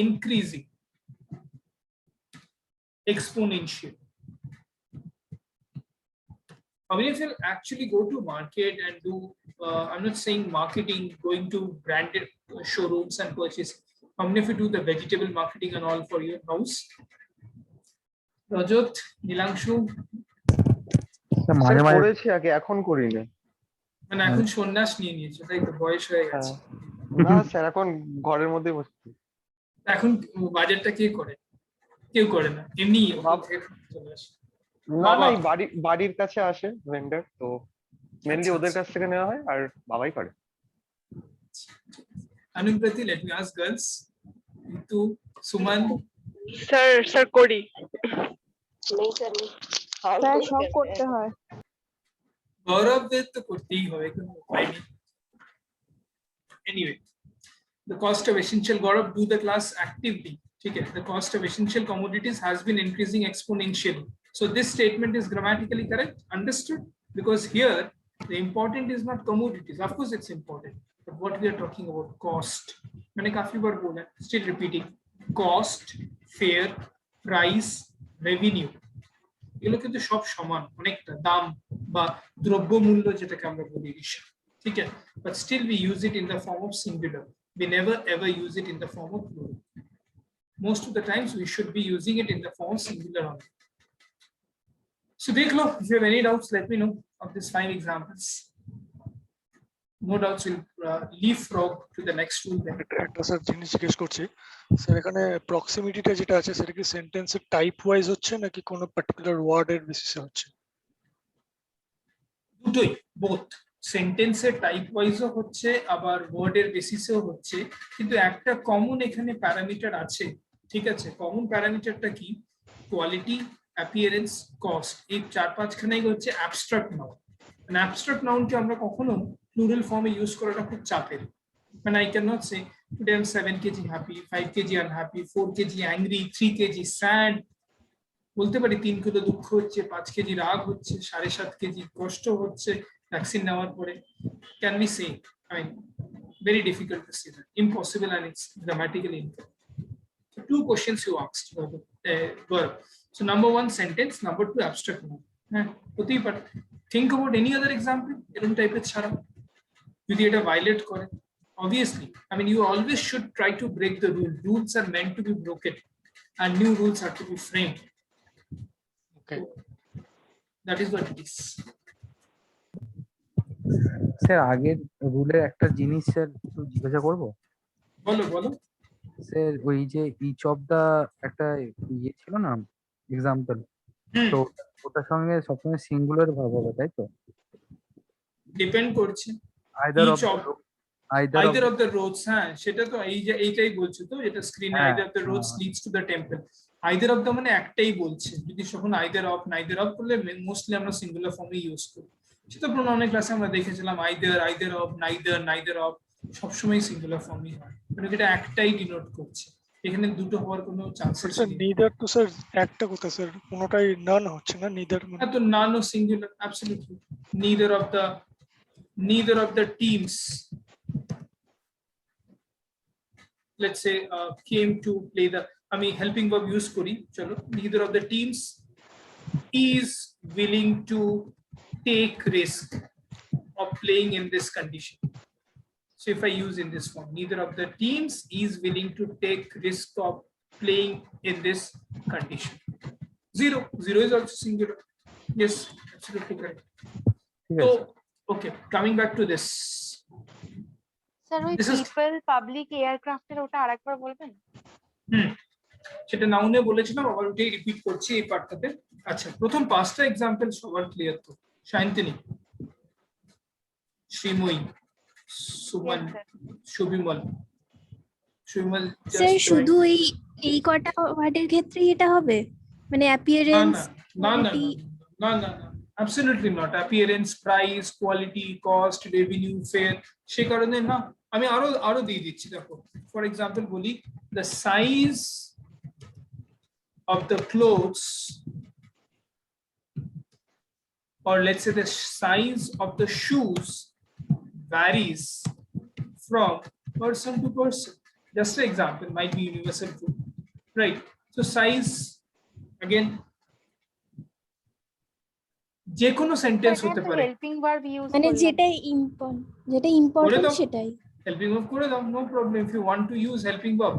increasing exponentially. How many of you actually go to market and do, I'm not saying marketing, going to branded showrooms and purchase. How many of you do the vegetable marketing and all for your house? Rajat, Nilangshu, sir করেছি আগে, এখন করি না। মানে এখন সন্ন্যাস নিয়ে নিয়েছে, তাই তো? বয়স হয়ে গেছে? না স্যার, এখন ঘরের মধ্যে বসছি। এখন বাজারটা কে করে? কেউ করে না, এমনি চলে আসে। না না, বাড়ির কাছে আসে ভেন্ডার, তো মেনলি ওদের কাছ থেকে নেওয়া হয় আর বাবাই করে। Anuprati, let me ask girls. Ritu, Suman. Sir করি। नहीं करनी, স্যার সব করতে হয়। গৌরবদের তো করতেই হবে, কোনো উপায় নেই। Anyway, the cost of essential, Gaurav, do the class actively. Okay, the cost of essential commodities has been increasing exponentially. So this statement is grammatically correct, understood? Because here the important is not commodities. Of course, it's important, but what we are talking about, cost. मैंने काफी बार बोला, still repeating, cost, fare, price, revenue. এগুলো কিন্তু সব সমান, অনেকটা দাম বা দ্রব্যমূল্য যেটাকে আমরা বলি, ঠিক আছে? But still we use it in the form of singular. We never ever use it in the form of plural. Most of the times we should be using it in the form of singular only. So dekh lo, if you have any doubts, let me know of these 5 examples. No doubts, we'll leapfrog to the next rule then. একটা sir জিনিস জিজ্ঞেস করছি sir, এখানে প্রক্সিমিটিটা যেটা আছে সেটা কি সেন্টেন্সের টাইপ ওয়াইজ হচ্ছে নাকি কোনো পার্টিকুলার ওয়ার্ডের বেসিসে হচ্ছে? দুটোই, বোথ। সেন্টেন্সের টাইপ ওয়াইজও হচ্ছে, আবার ওয়ার্ডের বেসিসেও হচ্ছে, কিন্তু একটা কমন এখানে প্যারামিটার আছে, ঠিক আছে? কমন প্যারামিটারটা কি? Quality, appearance, cost. এই 4-5 খানাই হচ্ছে abstract noun. an abstract noun কে আমরা কখনো প্লুরাল ফর্মে ইউজ করাটা খুব চাপের। মানে I cannot say today I'm 7 kg happy, 5 kg unhappy, 4 kg angry, 3 kg sad. বলতে পারি 3 কিলো দুঃখ হচ্ছে, 5 কেজি রাগ হচ্ছে, 7.5 কেজি কষ্ট হচ্ছে ভ্যাকসিন নেওয়ার পরে। Can we say? I mean, very difficult to say that. Impossible, and it's grammatically incorrect. So 2 questions you asked about the verb. So number 1 sentence, number 2 abstract noun. হতেই পারে। Think about any other example এরকম টাইপের ছাড়া যদি এটা violet করে। Obviously, I mean, you always should try to break the rule. Rules are meant to be broken and new rules are to be framed. Okay. That is what it is. Sir আগের রুলের একটা জিনিস sir একটু জিজ্ঞাসা করবো। বলো বলো। Sir ওই যে ইচ অফ দা একটা ইয়ে ছিল না এক্সাম্পল, তো ওটার সঙ্গে সবসময় সিঙ্গুলার ভাব হবে তাই তো? ডিপেন্ড করছে either of the roads। হ্যাঁ সেটা তো এই যে এইটাই বলছো তো, যেটা স্ক্রিনে either of the roads leads to the temple। either of the মানে একটাই বলছে, যদি যখন either of neither of করলে মোস্টলি আমরা সিঙ্গুলার ফর্মে ইউজ করি। সেটা প্রোনাউনের ক্লাসে আমরা দেখেছিলাম either of, neither of সবসময় সিঙ্গুলার ফর্মই হয়, মানে এটা একটাই ডিনোট করছে। এখানে দুটো হওয়ার কোনো চান্সেস স্যার নেই। নিদার তো স্যার একটা কথা স্যার, কোনোটাই নান হচ্ছে না নিদার মানে। তো none of singular, absolutely neither of the teams, let's say came to play the, I mean helping verb use kori chalo, neither of the teams is willing to take risk of playing in this condition. So if I use in this form, neither of the teams is willing to take risk of playing in this condition. Zero is also singular. Yes, absolutely correct. So okay, coming back to this, sir ওই people public এয়ারক্রাফটের ওটা আরেকবার বলবেন? সেটা নাউনে বলেছিলাম, আবার ওটাই repeat করছি এই পার্টটাতে। আচ্ছা, প্রথম 5টা এক্সাম্পল সবার ক্লিয়ার তো? শায়ন্তিনী, শ্রীময়ী, সুমন, সুবিমল। স্যার শুধু এই কটা ওয়ার্ডের ক্ষেত্রেই এটা হবে, মানে অ্যাপিয়ারেন্স? না, absolutely not. Appearance, price, quality, cost, revenue, fare, সে কারণে না। আমি আরো দিয়ে দিচ্ছি, দেখো ফর এক্সাম্পল বলি, the size of the clothes, or let's say the size of the shoes varies from person to person. Just an example, might be universal too, right? So size, again, যে কোনো sentence হতে পারে, helping verb use মানে যেটা important সেটাই helping verb করে দাও, no problem. If you want to use helping verb,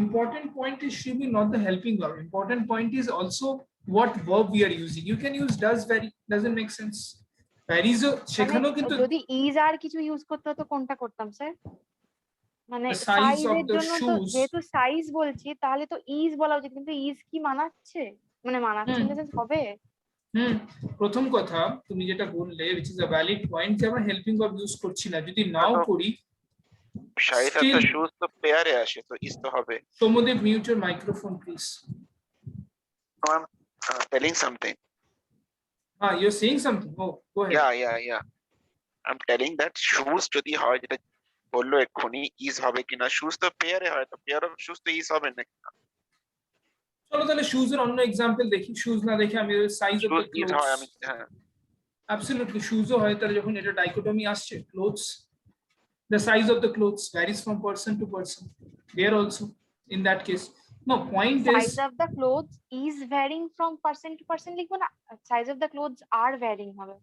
important point is should be not the helping verb. Important point is also what verb we are using. You can use does, vary, doesn't make sense. Varies সেখানেও কিন্তু যদি is আর কিছু use করতে হতো কোনটা করতাম sir? মানে size of সাইজের the জন্য তো shoes, যেহেতু সাইজ বলছি তাহলে তো ইজ বলা উচিত, কিন্তু ইজ কি মানাচ্ছে? মানে মানাচ্ছে ইন দ্য সেন্স হবে। প্রথম কথা তুমি যেটা বললে which is a valid point, যে আমরা হেল্পিং ভার্ব ইউজ করছি না, যদি নাও করি শাহিদ তো শুজ তো পেয়ারে আসে, তো ইজ তো হবে। Somadev, mute your microphone please. No, I'm telling something. You're saying something. Oh, go ahead. Yeah. I'm telling that shoes যদি হয়, যেটা বললো এক্ষুনি, ইজ হবে কিনা। শুজ তো পেয়ারে হয়, তো পেয়ার অফ শুজ তো ইজ হবে না। চলো তাহলে শুজ এর অন্য এক্সাম্পল দেখি। শুজ না দেখে আমি সাইজ অফ দ্য ক্লোথস হয়, আমি অ্যাবসলিউটলি শুজও হয়, তাহলে যখন এটা ডাইকোটমি আসছে, clothes, the size of the clothes varies from person to person. There also in that case, no point is size of the clothes is varying from person to person, লিখবো না size of the clothes are varying হবে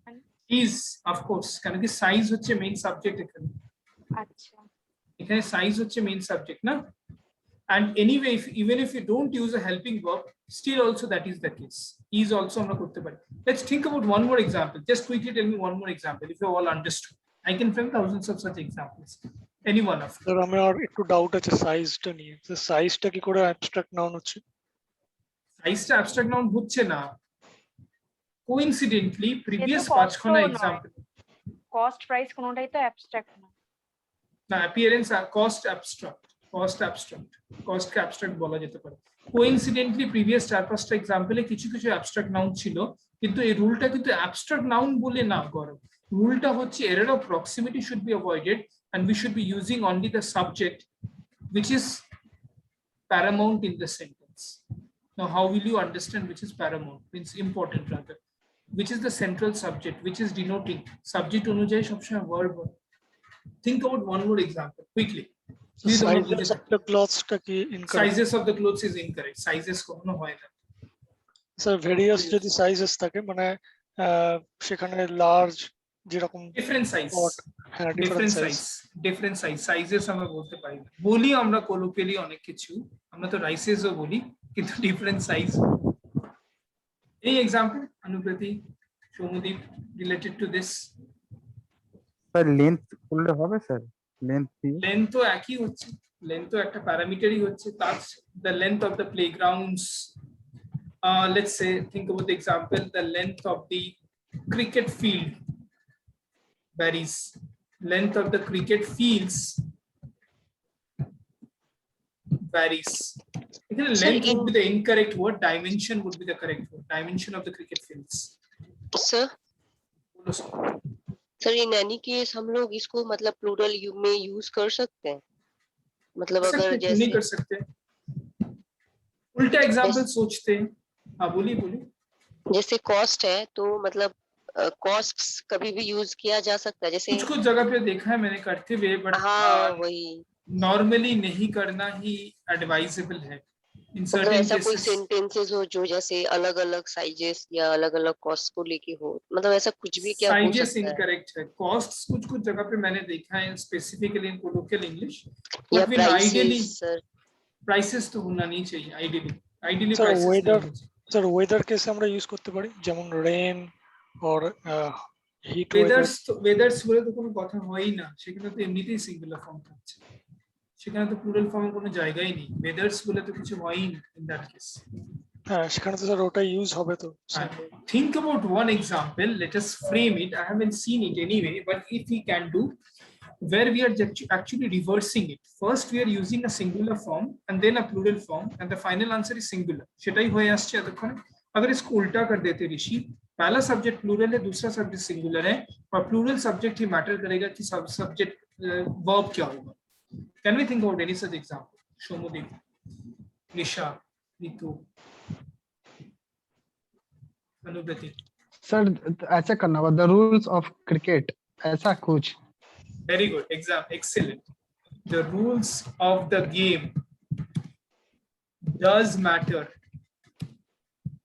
is, of course, কারণ কি size হচ্ছে main subject এখানে। আচ্ছা, এখানে size হচ্ছে মেইন সাবজেক্ট না। And anyway, even if you don't use a helping verb, still also that is the case. Is also আমরা করতে পারি। Let's think about one more example. Just quickly tell me one more example if you all understood. I can frame thousands of such examples. Any one of them. Sir আমার একটু doubt আছে সাইজটা নিয়ে। সাইজটা কি করে অ্যাবস্ট্রাক্ট নাউন হচ্ছে? সাইজটা অ্যাবস্ট্রাক্ট নাউন হচ্ছে না। Coincidentally, previous 5 খানা এক্সাম্পল, কস্ট প্রাইস কোনটাই তো অ্যাবস্ট্রাক্ট না। না, appearance আর cost abstract কে abstract বলা যেতে পারে। কোইন্সিডেন্টলি প্রিভিয়াস 4-5টা এক্সাম্পলে কিছু কিছু অ্যাবস্ট্রাক্ট নাউন ছিল, কিন্তু এই রুলটা কিন্তু অ্যাবস্ট্রাক্ট নাউন বলে না গরম, রুলটা হচ্ছে error of proximity should be avoided and we should be using only the subject which is paramount in the sentence. Now how will you understand which is paramount, means important rather, which is the central subject, which is denoting subject অনুযায়ী সবসময় verb হয়। Think about one more example quickly. Sizes of the clothes টা কি incorrect? Sizes of the clothes is incorrect, sizes কখনো হয় না। Sir various যদি sizes থাকে মানে সেখানে লার্জ যেরকম ডিফারেন্ট সাইজ, হ্যাঁ different size, different size, sizes আমরা বলতে পারি না, বলি আমরা কোলোকিয়ালি অনেক কিছু, আমরা তো রাইসেসও বলি কিন্তু ডিফারেন্ট সাইজ। এই example Anubrati, Soumodeep, related to this. Sir length করলে হবে স্যার? লেন্থ তো একই হচ্ছে, লেন্থ তো একটা প্যারামিটারই হচ্ছে, তার the length of the playgrounds, let's say think about the example, the length of the cricket field varies, length of the cricket fields varies. Again, length would be the incorrect word, dimension would be the correct word, dimension of the cricket fields. Sir in any case हम लोग इसको मतलब plural में use कर सकते हैं, मतलब अगर जैसे नहीं कर सकते, उल्टा एग्जांपल सोचते हैं। हाँ बोलिए बोलिए। जैसे कॉस्ट है तो मतलब कॉस्ट्स कभी भी यूज किया जा सकता है, जैसे कुछ कुछ जगह पे देखा है मैंने करते हुए, बट हाँ वही नॉर्मली नहीं करना ही एडवाइजेबल है इन मतलब सर्टेन ऐसा कोई केसेस। सेंटेंसेस हो जो जैसे अलग अलग साइजेस या अलग अलग कॉस्ट को लेके हो, मतलब ऐसा कुछ भी क्या हो साइजेस सकता है? इनकरेक्ट है, कॉस्ट्स कुछ कुछ जगह पे मैंने देखा है स्पेसिफिकली इन कोलोकियल इंग्लिश, या but ideally prices sir, prices तो होना नहीं चाहिए ideally, ideally sir prices weather, sir weather কেসে আমরা ইউজ করতে পারি যেমন রেন অর হিট ওয়েদার। ওয়েদার্স বলে তো কোনো কথা হয়ই না, সেখানে তো এমনিতেই সিঙ্গুলার ফর্ম থাকছে, সেখানে তো প্লুরাল ফর্মের কোনো জায়গাই নেই, ওয়েদার্স বলে তো কিছু হয়ই না ইন দ্যাট কেস। হ্যাঁ সেখানে তো স্যার ওটা ইউজ হবে তো। Think about one example, let us frame it, I haven't seen it anyway, but if we can do where we are actually reversing it, first we are using a singular form and then a plural form and the final answer is singular, সেটাই হয়ে আসছে এতক্ষণ। अगर इसको उल्टा कर देते ऋषि, पहला सब्जेक्ट प्लूरल है, दूसरा सब्जेक्ट सिंगुलर है, और प्लूरल सब्जेक्ट ही मैटर करेगा कि सब सब्जेक्ट वर्ब क्या होगा। Can we think about any such example? Soumodeep, Nisha, Neetu, Anubrati. Sir ऐसा करना होगा, द रूल्स ऑफ क्रिकेट, ऐसा कुछ। Very good, excellent. The rules of the game does matter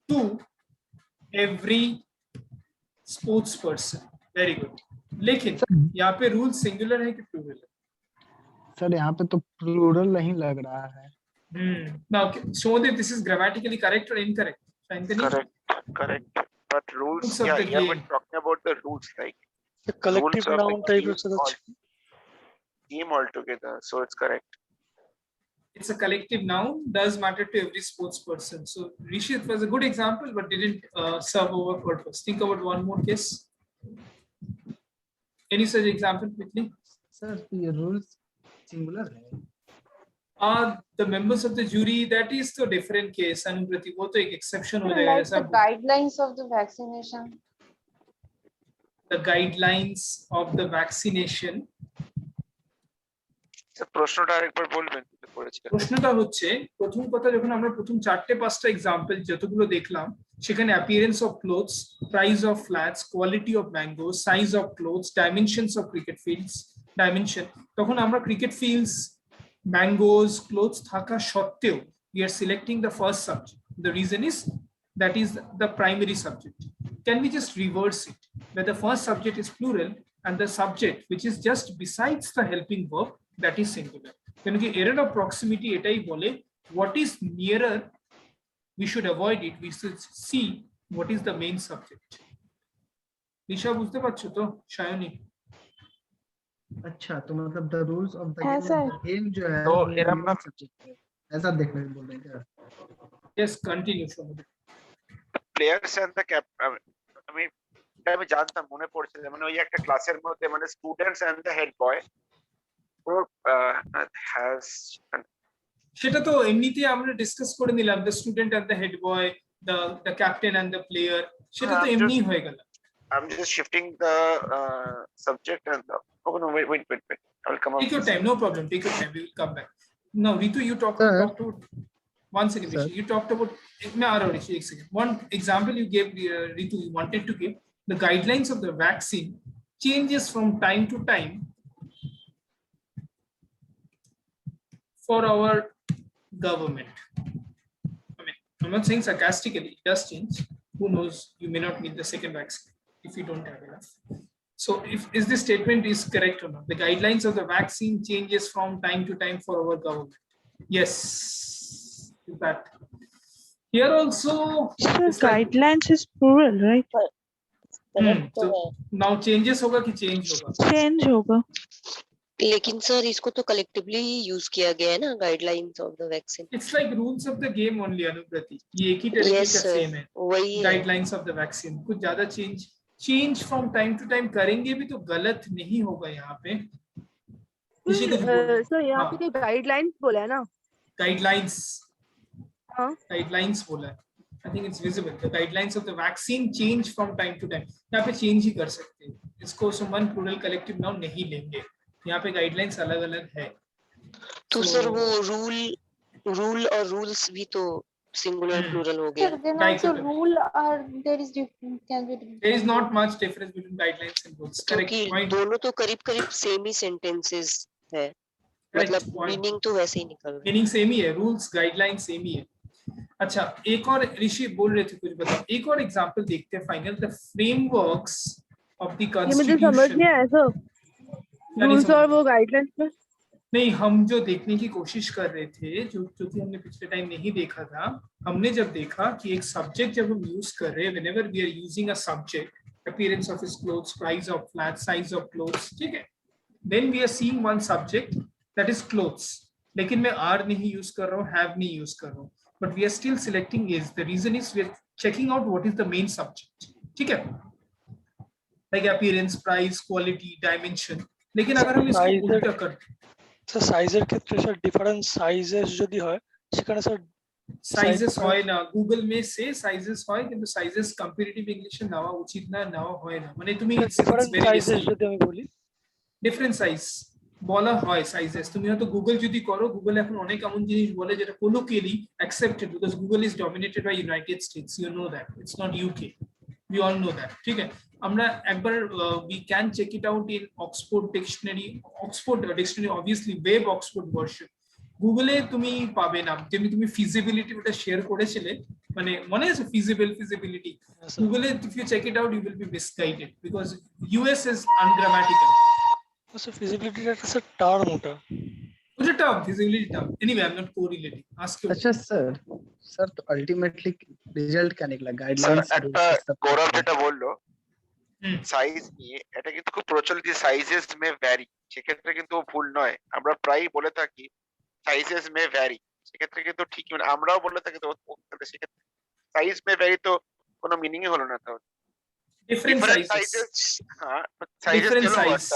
to every sports person. Very good. लेकिन यहाँ पे रूल सिंगुलर है कि प्लूरल है? सर यहाँ पे तो प्लूरल नहीं लग रहा है। Now, Shomadip, this is grammatically correct or incorrect? Correct. But rules, Rules of yeah, the here we're game. talking about the rules, like The collective rules of the noun type game of such. Team altogether, so it's correct. It's a collective noun, does matter to every sports person. So Rishi, it was a good example, but didn't serve our purpose. Think about one more case. Any such example quickly? Sir ये rules singular है। The members of the jury, that is the different case. Anuprati, वो तो एक exception हो जाएगा। Like the guidelines of the vaccination. The guidelines of the vaccination. প্রশ্নটা আরেকবার বলবেন? প্রশ্নটা হচ্ছে, প্রথম কথা যখন আমরা প্রথম 4-5টা এক্সাম্পল যতগুলো দেখলাম, সেখানে appearance of clothes, price of flats, quality of mango, size of clothes, dimensions of cricket fields, dimension, তখন আমরা ক্রিকেট ফিল্ডস, ম্যাঙ্গোস, ক্লোথস থাকা সত্ত্বেও we are selecting the first subject. The reason is that is the primary subject. Can we just reverse it, where the first subject is plural and the subject which is just besides the helping verb, that is singular? क्योंकि error of proximity এটাই বলে, what is nearer, we should avoid it, we should see what is the main subject. निशा बुझते पाচ্ছো তো? Shiny, अच्छा तो मतलब the rules of the game जो है तो वो एरम main subject है, ऐसा देखने को बोल रहे हैं क्या? yes, continue Shomadip. Players and the cap, আমি জানতাম, মনে পড়ছে, মানে ওই একটা ক্লাসের মধ্যে মানে students and the head boy has সেটা তো এমনিতে আমরা ডিসকাস করে নিলাম, the student and the head boy, the captain and the player, সেটা তো এমনিই হয়ে গেল। I'm just shifting the subject and the. Oh no, wait. I will come up. Take your time, no problem. Take your time. We will come back. Now, Ritu, you talked Sir. to. One second, Sir. Rishi. You talked about. No, Rishi, एक second. One example you gave, Ritu, you wanted to give the guidelines of the vaccine changes from time to time for our government. I mean, I'm not saying sarcastically, it does change. Who knows? You may not need the second vaccine if you don't have enough. So, is this statement is correct or not? The guidelines of the vaccine changes from time to time for our government. Yes, is that here also? So it's like- guidelines is plural, right? So now changes होगा कि change होगा? Change होगा. लेकिन sir इसको तो collectively ही use किया गया है ना, guidelines of the vaccine. It's like rules of the game only, Anuprati. ये एक ही तरीके Yes, का sir. सेम है। वही है। Guidelines of the vaccine कुछ ज्यादा change from time to time करेंगे भी तो गलत नहीं होगा यहाँ पे। किसी कुछ बोल रहे हैं। सर यहाँ हाँ। पे गाइडलाइंस बोला है ना? Guidelines बोला है। I think it's visible. The guidelines of the vaccine change from time to time. यहाँ पे change ही कर सकते हैं। इसको summon plural collective noun नहीं लेंगे। यहाँ पे guidelines अलग-अलग है। तो सर वो रूल और रूल्स भी तो सिंगुलर प्लूरल हो गया। Sir, then also rule or there is different, can be different. There is not much difference between guidelines and rules. Correct क्योंकि point. दोनों तो करीब सेम ही सेंटेंसेस है, मतलब मीनिंग तो वैसे ही निकल रहा है। मीनिंग सेम ही है, रूल्स गाइडलाइन सेम ही है। अच्छा, एक और ऋषि बोल रहे थे कुछ बताओ, एक और एग्जांपल देखते हैं final, the frameworks of the ये मुझे कॉन्स्टिट्यूशन। समझ नहीं आया सर, रूल्स और वो गाइडलाइंस में। नहीं, हम जो देखने की कोशिश कर रहे थे, जो कि हमने पिछले टाइम नहीं देखा था, हमने जब देखा कि एक सब्जेक्ट जब हम यूज कर रहे हैं, whenever we are using a subject, appearance of his clothes, price of flat, size of clothes, ठीक है, then we are seeing one subject that is clothes, लेकिन मैं आर नहीं यूज कर रहा हूँ, हैव नहीं यूज कर रहा हूँ, but we are still selecting is. The reason is we are checking out what is the main subject, ठीक है, like appearance, price, quality, dimension. लेकिन अगर हम इसको उल्टा करते, স্যার সাইজের ক্ষেত্রে স্যার ডিফারেন্ট সাইজেস যদি হয় সেখানে স্যার সাইজেস হয় না, গুগল মে সে সাইজেস হয়, কিন্তু সাইজেস কম্পারেটিভ ইংলিশে নেওয়া উচিত না, নেওয়া হয় না, মানে তুমি ডিফারেন্ট সাইজেস যদি আমি বলি, ডিফারেন্ট সাইজ বলা হয় সাইজেস। তুমি হয়তো গুগল যদি করো, গুগল এখন অনেক এমন জিনিস বলে যেটা colloquially accepted, because Google is dominated by United States, you know that, it's not UK, we all know that, ঠিক আছে। আমরা একবার we can check it out in Oxford dictionary obviously web Oxford version, গুগলে তুমি পাবে না, যেমনি তুমি ফিজিবিলিটি ওটা শেয়ার করেছিলে, মানে মনে আছে ফিজিবিলিটি, গুগলে if you check it out you will be misguided because US is ungrammatical. Sir ফিজিবিলিটির একটা স্যার টার্ম ওটা term, feasibility term, anyway I'm not correlating, ask you। अच्छा सर तो अल्टीमेटली रिजल्ट क्या निकला? স্যার गाइडलाइंस একটা গৌরব যেটা বললো সাইজ নিয়ে, এটা কিন্তু খুব প্রচলিত, সাইজেস মে ভ্যারি, সেক্ষেত্রে কিন্তু ভুল নয়। আমরা প্রায়ই বলে থাকি সাইজেস মে ভ্যারি, সেক্ষেত্রে কিন্তু ঠিকই, মানে আমরাও বলে থাকি, তো সেক্ষেত্রে সাইজ মে ভ্যারি তো কোনো মিনিংই হলো না। তাহলে different sizes, হ্যাঁ, sizes different size,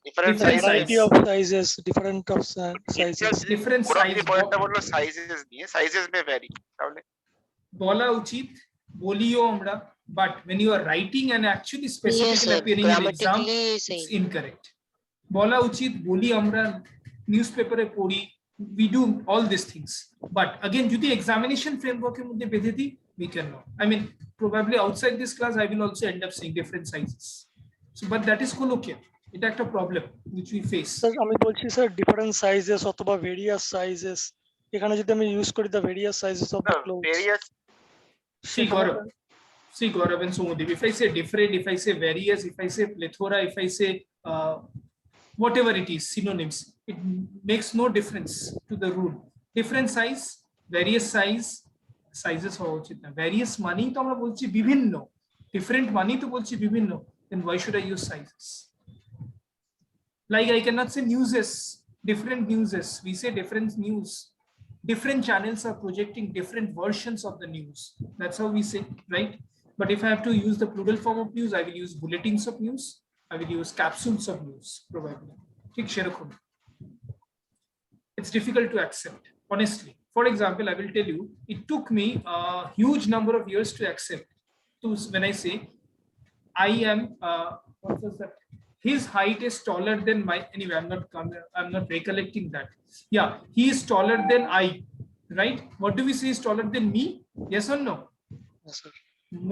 different variety of sizes, different of sizes, different size পয়েন্টটা বললো সাইজেস নিয়ে, সাইজেস মে ভ্যারি, তাহলে বলা উচিত, বলিও আমরা, but when you are writing and actually Yes, specifically sir. appearing in exam, Grammatically it's same. incorrect. বলা উচিত, বলি আমরা, নিউজপেপারে পড়ি, we do all these things, but again যদি examination framework এর মধ্যে বেঁধে দিই, we cannot, I mean probably outside this class I will also end up saying different sizes, so but that is colloquial, এটা একটা problem which we face. Sir আমি বলছি sir different sizes অথবা various sizes, এখানে যদি আমি use করি the various sizes of the clothes, various See Gaurav and Somadev, if I say different, if I say various, if I say plethora, if I say whatever it is, synonyms, it makes no difference to the rule. Different size, various size, sizes হওয়া উচিত না, various মানেই তো আমরা বলছি বিভিন্ন, different মানেই তো বলছি বিভিন্ন, then why should I use sizes? Like I cannot say newses, different newses, we say different news. Different channels are projecting different versions of the news. That's how we say, right? But if I have to use the plural form of news, I will use bulletins of news. I will use capsules of news, probably. It's difficult to accept. honestly. For example, I will tell you, it took me a huge number of years to accept. To when I say I am, what was that? His height is taller than my. Anyway, I'm not recollecting that. Yeah, he is taller than I. Right? What do we say is taller than me? Yes or no? Yes, sir.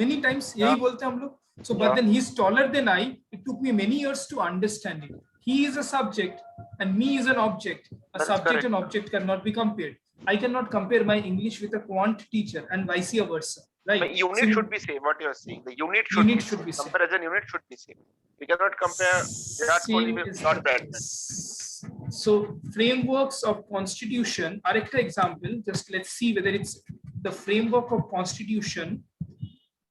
Many times यही बोलते हैं हम लोग. So, but then he's taller than I. It took me many years to understand it. He is a subject and me is an object. A subject and object cannot be compared. I cannot compare my English with a quant teacher and vice versa. Right? The unit should be same. What you are saying, the unit should be same. Comparison unit should be same. We cannot compare Virat Kohli with John Bradman. So frameworks of constitution are an example. Just let's see whether it's the framework of constitution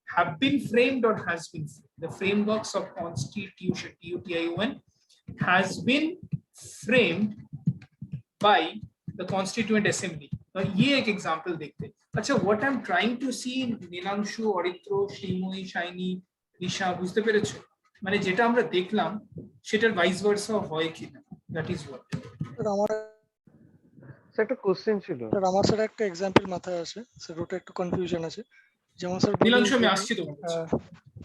have been framed or has been framed. The frameworks of constitution TUTION has been framed by the constituent assembly. Now ये एक example देखते हैं. अच्छा, what I'm trying to see in Nilanshu, Aritra, Shrimoyee, Shaini, Risha, বুঝতে পেরেছো? মানে যেটা আমরা দেখলাম সেটার ভাইস ভার্সা হয় কিনা, that is what. স্যার আমার একটা কোশ্চেন ছিল স্যার, আমার স্যার একটা এক্সাম্পল মাথায় আছে স্যার, ওটা একটু কনফিউশন আছে। যেমন স্যার নীলাংশু আমি আসছি তো,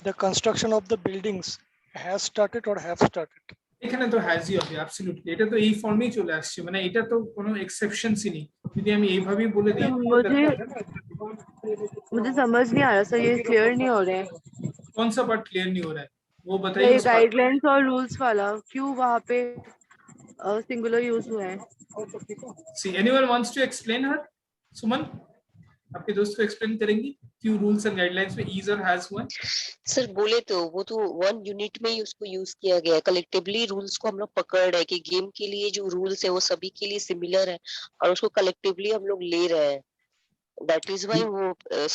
the construction of the buildings has started or have started. এখানে তো হ্যাজই হবে অ্যাবসলিউটলি, এটা তো এই ফর্মেই চলে আসছে, মানে এটা তো কোনো এক্সেপশনসই নেই। যদি আমি এইভাবেই বলে দিই, मुझे समझ नहीं आ रहा सर, ये क्लियर नहीं हो रहा है। कौन सा पार्ट क्लियर नहीं हो रहा है वो बताइए। गाइडलाइंस और रूल्स वाला क्यों वहाँ पे सिंगुलर यूज हुआ है? See, anyone wants to explain her? सुमन, आपके दोस्त को एक्सप्लेन करेंगी क्यों रूल्स एंड गाइडलाइंस में इज और हैज हुआ? सर बोले तो वो तो वन यूनिट में ही उसको यूज किया गया है। कलेक्टिवली रूल्स को हम लोग पकड़ रहे हैं कि गेम के लिए जो रूल्स है वो सभी के लिए सिमिलर है और उसको कलेक्टिवली हम लोग ले रहे हैं। दैट इज व्हाई वो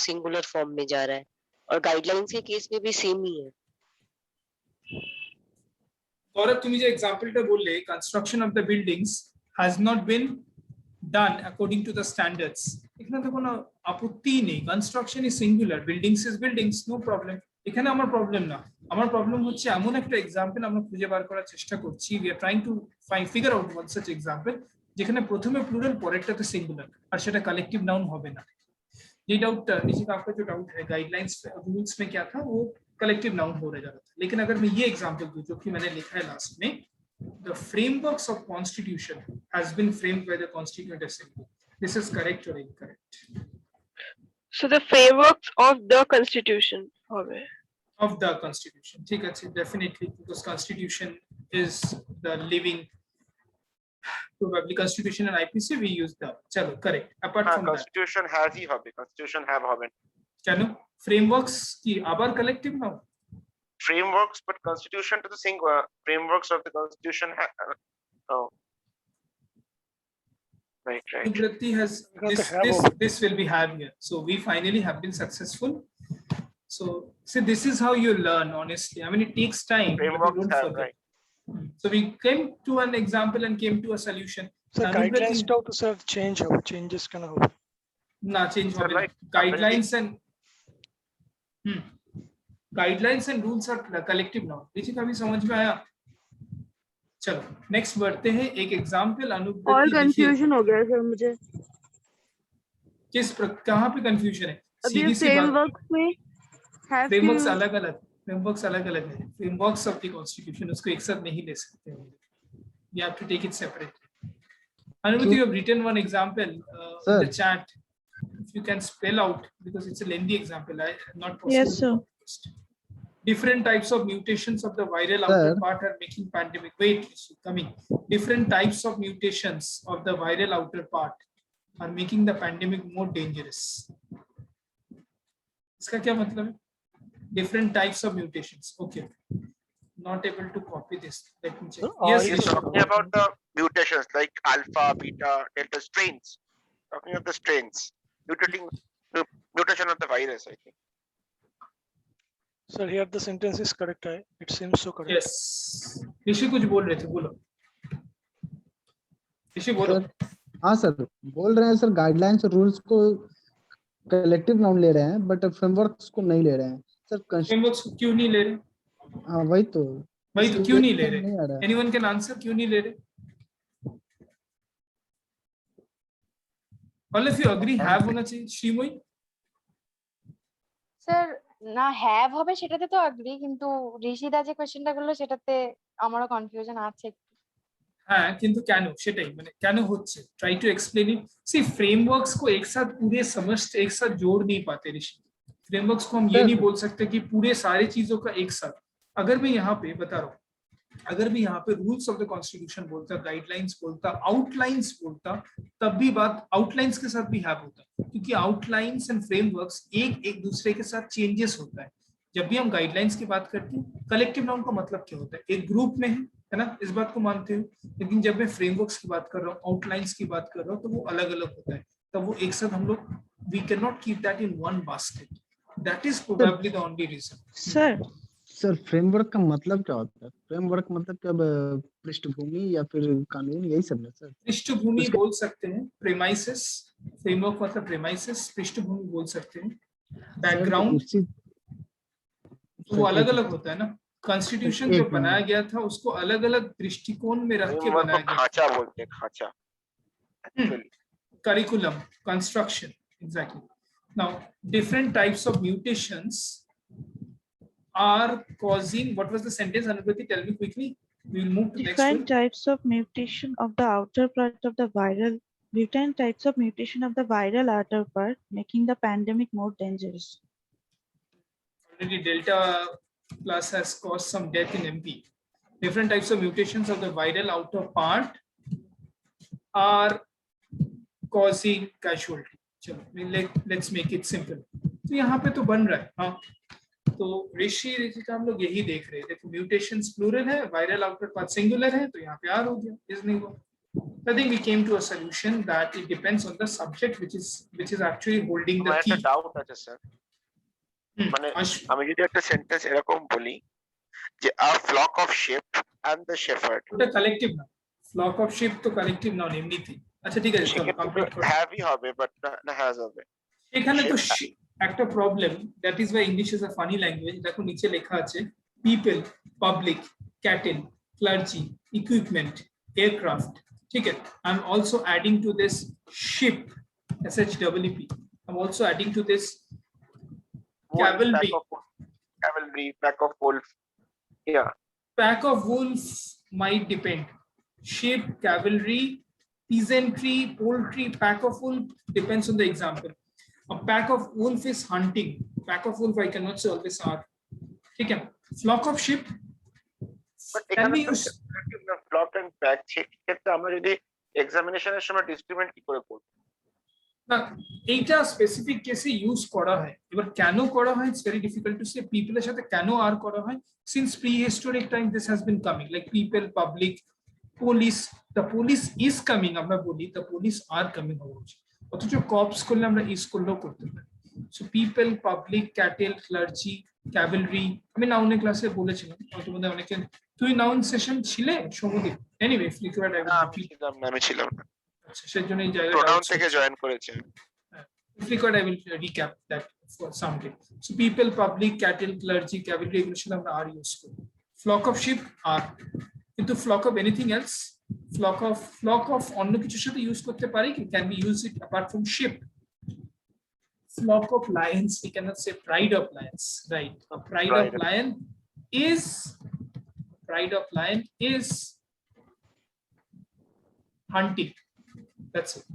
सिंगुलर फॉर्म में जा रहा है और गाइडलाइंस के केस में भी सेम ही है। गौरव, तुम्ही जे एग्जांपलটা বললে, construction of the buildings has not been done according to the standards, এখানে তো কোনো আপত্তি নেই। Construction is singular, buildings is buildings, no problem. এখানে আমার প্রবলেম না, আমার প্রবলেম হচ্ছে এমন একটা এক্সাম্পল আমরা খুঁজে বার করার চেষ্টা করছি। We are trying to figure out one such example যেখানে প্রথমে প্লুরাল পরেরটাতে সিঙ্গুলার আর সেটা কালেক্টিভ নাউন হবে না। ये डाउट नीचे का आपका जो डाउट है गाइडलाइंस रूल्स में क्या था, वो कलेक्टिव नाउन हो रहा था। लेकिन अगर मैं ये एग्जांपल दूं जो कि मैंने लिखा है लास्ट में, the frameworks of constitution has been framed by the constituent assembly. This is correct और incorrect? So the frameworks of the constitution of the constitution, ठीक है, definitely, because constitution is the living, probably constitution and IPC we use the, chalo correct. Apart from constitution has ही होबे, constitution have होबे কেন? frameworks কি আবার collective now? frameworks but constitution to the single frameworks of the constitution oh right Ugrati has this will be have here, so we finally have been successful. So see, this is how you learn, honestly. I mean, it takes time. Frameworks have, right. So we came to an example and came to a solution. So guidelines to serve change हो, changes करना हो ना, change होगा right. guidelines and guidelines and rules are collective now। देखिए कभी समझ में आया? चलो नेक्स्ट बढ़ते हैं। एक एग्जांपल अनुव्रति, और कंफ्यूजन हो गया सर मुझे। किस कहाँ पे कंफ्यूजन है? अभी फ्रेमवर्क्स में फ्रेमवर्क्स अलग अलग, फ्रेमवर्क्स अलग अलग है। फ्रेमवर्क्स ऑफ द कॉन्स्टिट्यूशन उसको एक साथ नहीं ले सकते हैं, you have to take it separately. Anubhuti, you have written one example in the chat. If you can spell out, because it's a lengthy example, not possible. Yes, sir. Different types of mutations of the viral outer part are making pandemic. Wait, coming. Different types of mutations of the viral outer part are making the pandemic more dangerous. इसका क्या मतलब है? Different types of mutations. Okay. Not able to copy this. Let me check. Yes, he's talking about the mutations like alpha, beta, delta strains. Talking of the strains, mutation of the virus, I think. Sir, here the sentence is correct. It seems so correct. Yes. ऋषि कुछ बोल रहे थे, बोलो। ऋषि बोलो। हाँ sir, बोल रहे हैं सर, गाइडलाइंस और रूल्स को कलेक्टिव नाउन ले रहे हैं बट फ्रेमवर्क्स को नहीं ले रहे हैं सर। फ्रेमवर्क्स को क्यों नहीं ले रहे? हाँ वही तो क्यों नहीं ले रहे? एनीवन कैन आंसर, क्यों नहीं ले रहे? All of you agree have होना चाहिए श्रीमयी? স্যার না হ্যাভ হবে সেটাতে তো অ্যাগ্রি, কিন্তু ঋষিদা যে কোশ্চেনটা করলো সেটাতে আমারও কনফিউশন আছে। हाँ किंतु क्यानो सेटाई माने क्यानो होच्छे try to explain it. See frameworks को एक साथ पूरे समझते एक साथ जोड़ नहीं पाते ऋषि। फ्रेमवर्क्स को हम ये नहीं बोल सकते कि पूरे सारी चीजों का एक साथ। अगर मैं यहाँ पे बता रहा हूँ, अगर मैं यहाँ पे रूल्स ऑफ द कॉन्स्टिट्यूशन बोलता, गाइडलाइंस बोलता, आउटलाइंस बोलता, तब भी बात आउटलाइंस के साथ भी हैव होता, क्योंकि आउटलाइंस एंड फ्रेमवर्क्स एक दूसरे के साथ चेंजेस होता है। जब भी हम गाइडलाइंस की बात करते हैं, कलेक्टिव नाउन का मतलब क्या होता है? एक ग्रुप में है ना, इस बात को मानते हो। लेकिन जब मैं फ्रेमवर्क्स की बात कर रहा हूँ, आउटलाइंस की बात कर रहा हूँ, तो वो अलग अलग होता है। तब वो एक साथ हम लोग we can not keep that in one basket. That is probably the only reason. Sir framework का मतलब क्या होता है? फ्रेमवर्क मतलब क्या, पृष्ठभूमि या फिर कानून, यही सब ना सर? पृष्ठभूमि बोल सकते हैं, प्रेमाइसेस। फ्रेमवर्क मतलब प्रेमाइसेस, पृष्ठभूमि बोल सकते हैं, बैकग्राउंड। वो अलग अलग होता है ना। कॉन्स्टिट्यूशन जो बनाया गया था उसको अलग अलग दृष्टिकोण में रख के बनाया गया। खांचा बोलते हैं, खांचा। Curriculum, construction, exactly. Now, different types of mutations are causing. What was the sentence, Anubhuti? Tell me quickly. We will move to next one. Different types of mutation of the outer part of the viral. Different types of mutation of the viral outer part, making the pandemic more dangerous. Already Delta plus has caused some death in MP. Different types of mutations of the viral outer part are causing casualty. चलो, let's make it simple. तो यहाँ पे तो बन रहा है, हाँ। तो ऋषि का हम लोग यही देख रहे हैं। देखो म्यूटेशंस प्लूरल है, वायरल आउटर पार्ट सिंगुलर है, तो यहाँ पे आर हो गया, इज नहीं हुआ। I think we came to a solution that it depends on the subject which is actually holding the key. একটা ডাউট আছে স্যার, মানে আমি যদি একটা সেন্টেন্স এরকম বলি যে a flock of sheep and the shepherd, ওটা কালেক্টিভ না। flock of sheep তো কালেক্টিভ না এমনিতেই। আচ্ছা ঠিক আছে, চলো কমপ্লিট করো। হ্যাভই হবে বাট না হ্যাজ হবে। এখানে তো একটা problem, that is Y English is a funny language. দেখো নিচে লেখা আছে people, public, cattle, clergy, equipment, aircraft. ठीक है, I'm also adding to this ship, SHWP. I'm also adding to this cavalry. Pack of wolf. Yeah. Pack of wolf might depend. Ship, cavalry, peasantry, poultry. Pack of wolf depends on the example. A pack of wolf is hunting. Pack of wolf I cannot say always are. ठीक है, flock of sheep. Can we use flock and pack? সেক্ষেত্রে আমরা যদি এক্সামিনেশনের সময় discriminate কি করে করব? না, এইটা স্পেসিফিক কেসে ইউজ করা হয়। এবার কেন করা হয়, it's very difficult to say. পিপলের সাথে কেন আর করা হয়, since prehistoric time this has been coming, like people, public, police. The police is coming আমরা বলি, দ্য পুলিশ আর কামিং হওয়া উচিত। অথচ কপস করলে আমরা ইজ করলেও করতে পারি। So people, public, cattle, clergy, cavalry. আমি নাউনের ক্লাসে বলেছিলাম, তোমাদের অনেকে। তুই নাউন সেশন ছিলে সমুদ্র? এনিওয়ে ফ্লিকার আমি ছিলাম না, আচ্ছা সেজন্য এই জায়গাটা প্রোনাউন থেকে জয়েন করেছে। Flicker I will recap that for someday. So people, public, cattle, clergy, cavalry, এগুলোর সাথে আমরা আর ইউজ করি। ফ্লক অফ শিপ আর, কিন্তু flock of anything else, flock of অন্য কিছুর সাথে ইউজ করতে পারি, can be use it apart from sheep. Flock of lions, we cannot say pride of lions, right? A pride of lion is hunting. That's it.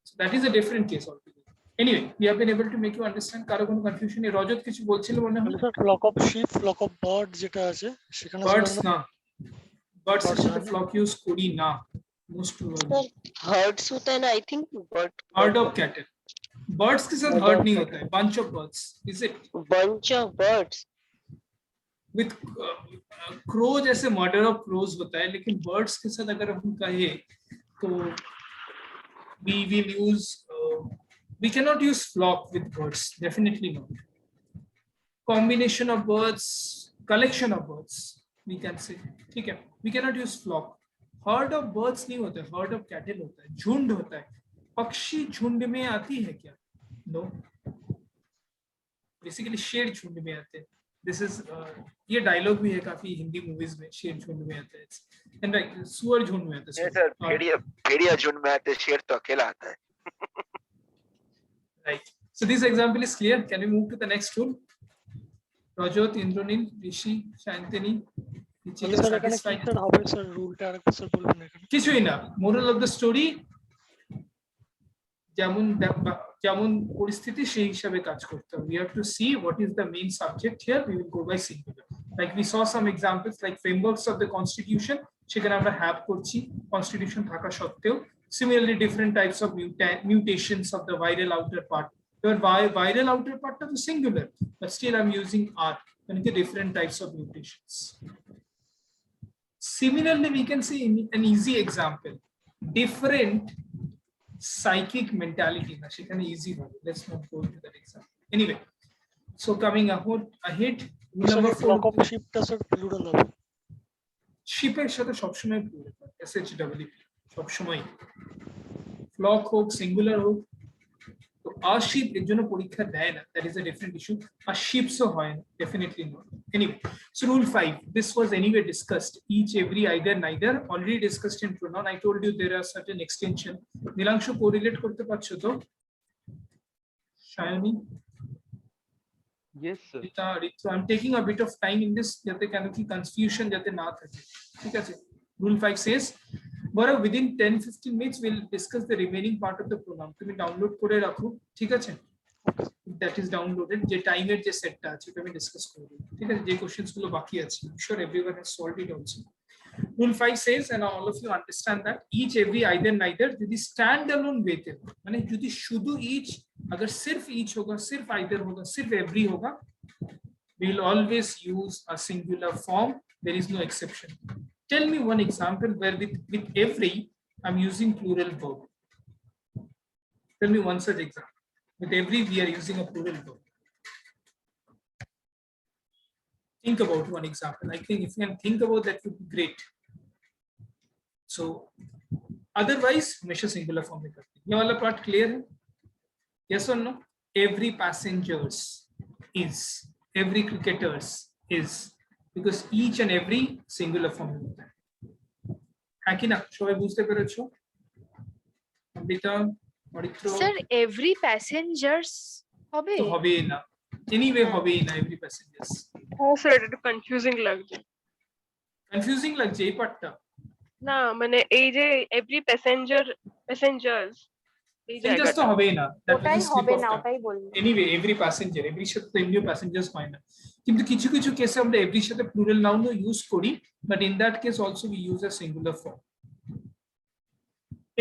So that is a different case altogether. Anyway, we have been able to make you understand. কারো কোনো confusion নেই? রজত কিছু বলছিল মনে হয়? Sir flock of sheep, flock of bird যেটা আছে সেখানে বার্ডস না, বার্ডস এর সাথে ফ্লক ইউজ করি না মোস্ট প্রবাবলি। हर्ड्स होता है ना, I think heard of cattle. Birds के साथ हर्ड नहीं होता है, bunch of birds, is it? bunch of birds with crow जैसे murder of crows होता है, लेकिन birds के साथ अगर हम कहे तो we will use we cannot use flock with birds, definitely not. Combination of birds, collection of birds we can say, ठीक है, we cannot use flock. herd of birds नहीं होता है, herd of cattle होता है, झुंड होता है। पक्षी झुंड में आती है क्या? नो, बेसिकली शेर झुंड में आते हैं। दिस इज ये डायलॉग भी है काफी हिंदी मूवीज में, शेर झुंड में आता है, एंड राइट सुअर झुंड में आता है। सर भेड़िया झुंड में आते, शेर तो अकेला आता है। Right. So this example is clear. Can we move to the next rule? Rajat, Indranil, Rishi, Shantini. Sir এখানে কি স্যার হবে স্যার রুলটা আরেকবার স্যার বলবেন এখানে? কিছুই না, মোরাল অফ দ্য স্টোরি যেমন যেমন পরিস্থিতি সেই হিসাবে কাজ করতে হবে। We have to see what is the main subject here. We will go by singular. Like we saw some examples like frameworks of the constitution, সেখানে আমরা হ্যাভ করছি constitution থাকা সত্ত্বেও। Similarly, different types of mutations of the viral outer part. Your viral outer part is singular, but still I'm using R. And the different types of mutations. Similarly, we can see in an easy example, different psychic mentality. Easy one. Let's not go into that example. Anyway, so coming ahead, number 4. Flock of sheep does it plural হবে? Sheep এর সাথে সবসময় plural হয়, SHWP সবসময়। Flock হোক singular হোক, তো আর sheep এর জন্য পরীক্ষা দেয় না, that is a different issue. আর শিপসও হয় না, definitely not. Anyway, so rule 5, this was anyway discussed, each every either neither already discussed in pronoun. I told you there are certain extension. Nilanshu correlate করতে পারছো তো? Sayani, Yes, sir. Ritu, I'm taking a bit of time in this যাতে কেন কি confusion যাতে না থাকে, ঠিক আছে? Rule 5 says, Gaurav, within 10-15 minutes we'll discuss the remaining part of the program. তুমি ডাউনলোড করে রাখো, ঠিক আছে? That is downloaded, যে টাইমের যে সেটটা আছে ওটা আমি ডিসকাস করব, ঠিক আছে? যে কোশ্চেনস গুলো বাকি আছে, I'm sure everyone has solved it also. Rule 5 says, and all of you understand that, each every either neither যদি স্ট্যান্ড অ্যালোন ওয়েতে, মানে যদি শুধু each, अगर सिर्फ each होगा, सिर्फ either होगा, सिर्फ every होगा, we will always use a singular form. There is no exception. Tell me one example where with every I'm using plural verb. Tell me one such example. With every we are using a plural verb. Think about one example. I think if you can think about that would be great. So otherwise हमेशा singular form में करते हैं। ये वाला part clear है? Yes or no? Every passengers is, every cricketers is, because each and every singular form होता है। है कि ना? সবাই বুঝতে পেরেছো? Amrita, Aritra, sir every passengers হবে? তো হবেই না, এনিওয়ে হবেই না এভরি প্যাসেঞ্জার্স। হ্যাঁ স্যার, এটা একটু কনফিউজিং লাগছে। কনফিউজিং লাগছে এই পার্টটা? না মানে এই যে এভরি প্যাসেঞ্জার্স এই প্যাসেঞ্জার্স তো জায়গাটা হবেই না, ওটাই হবে না, ওটাই বললাম। এনিওয়ে এভরি প্যাসেঞ্জার, এভরির সাথে তো এমনিও প্যাসেঞ্জার্স হয় না, কিন্তু কিছু কিছু কেসে আমরা এভরির সাথে প্লুরাল নাউনও ইউজ করি, but in that case also we use a singular form.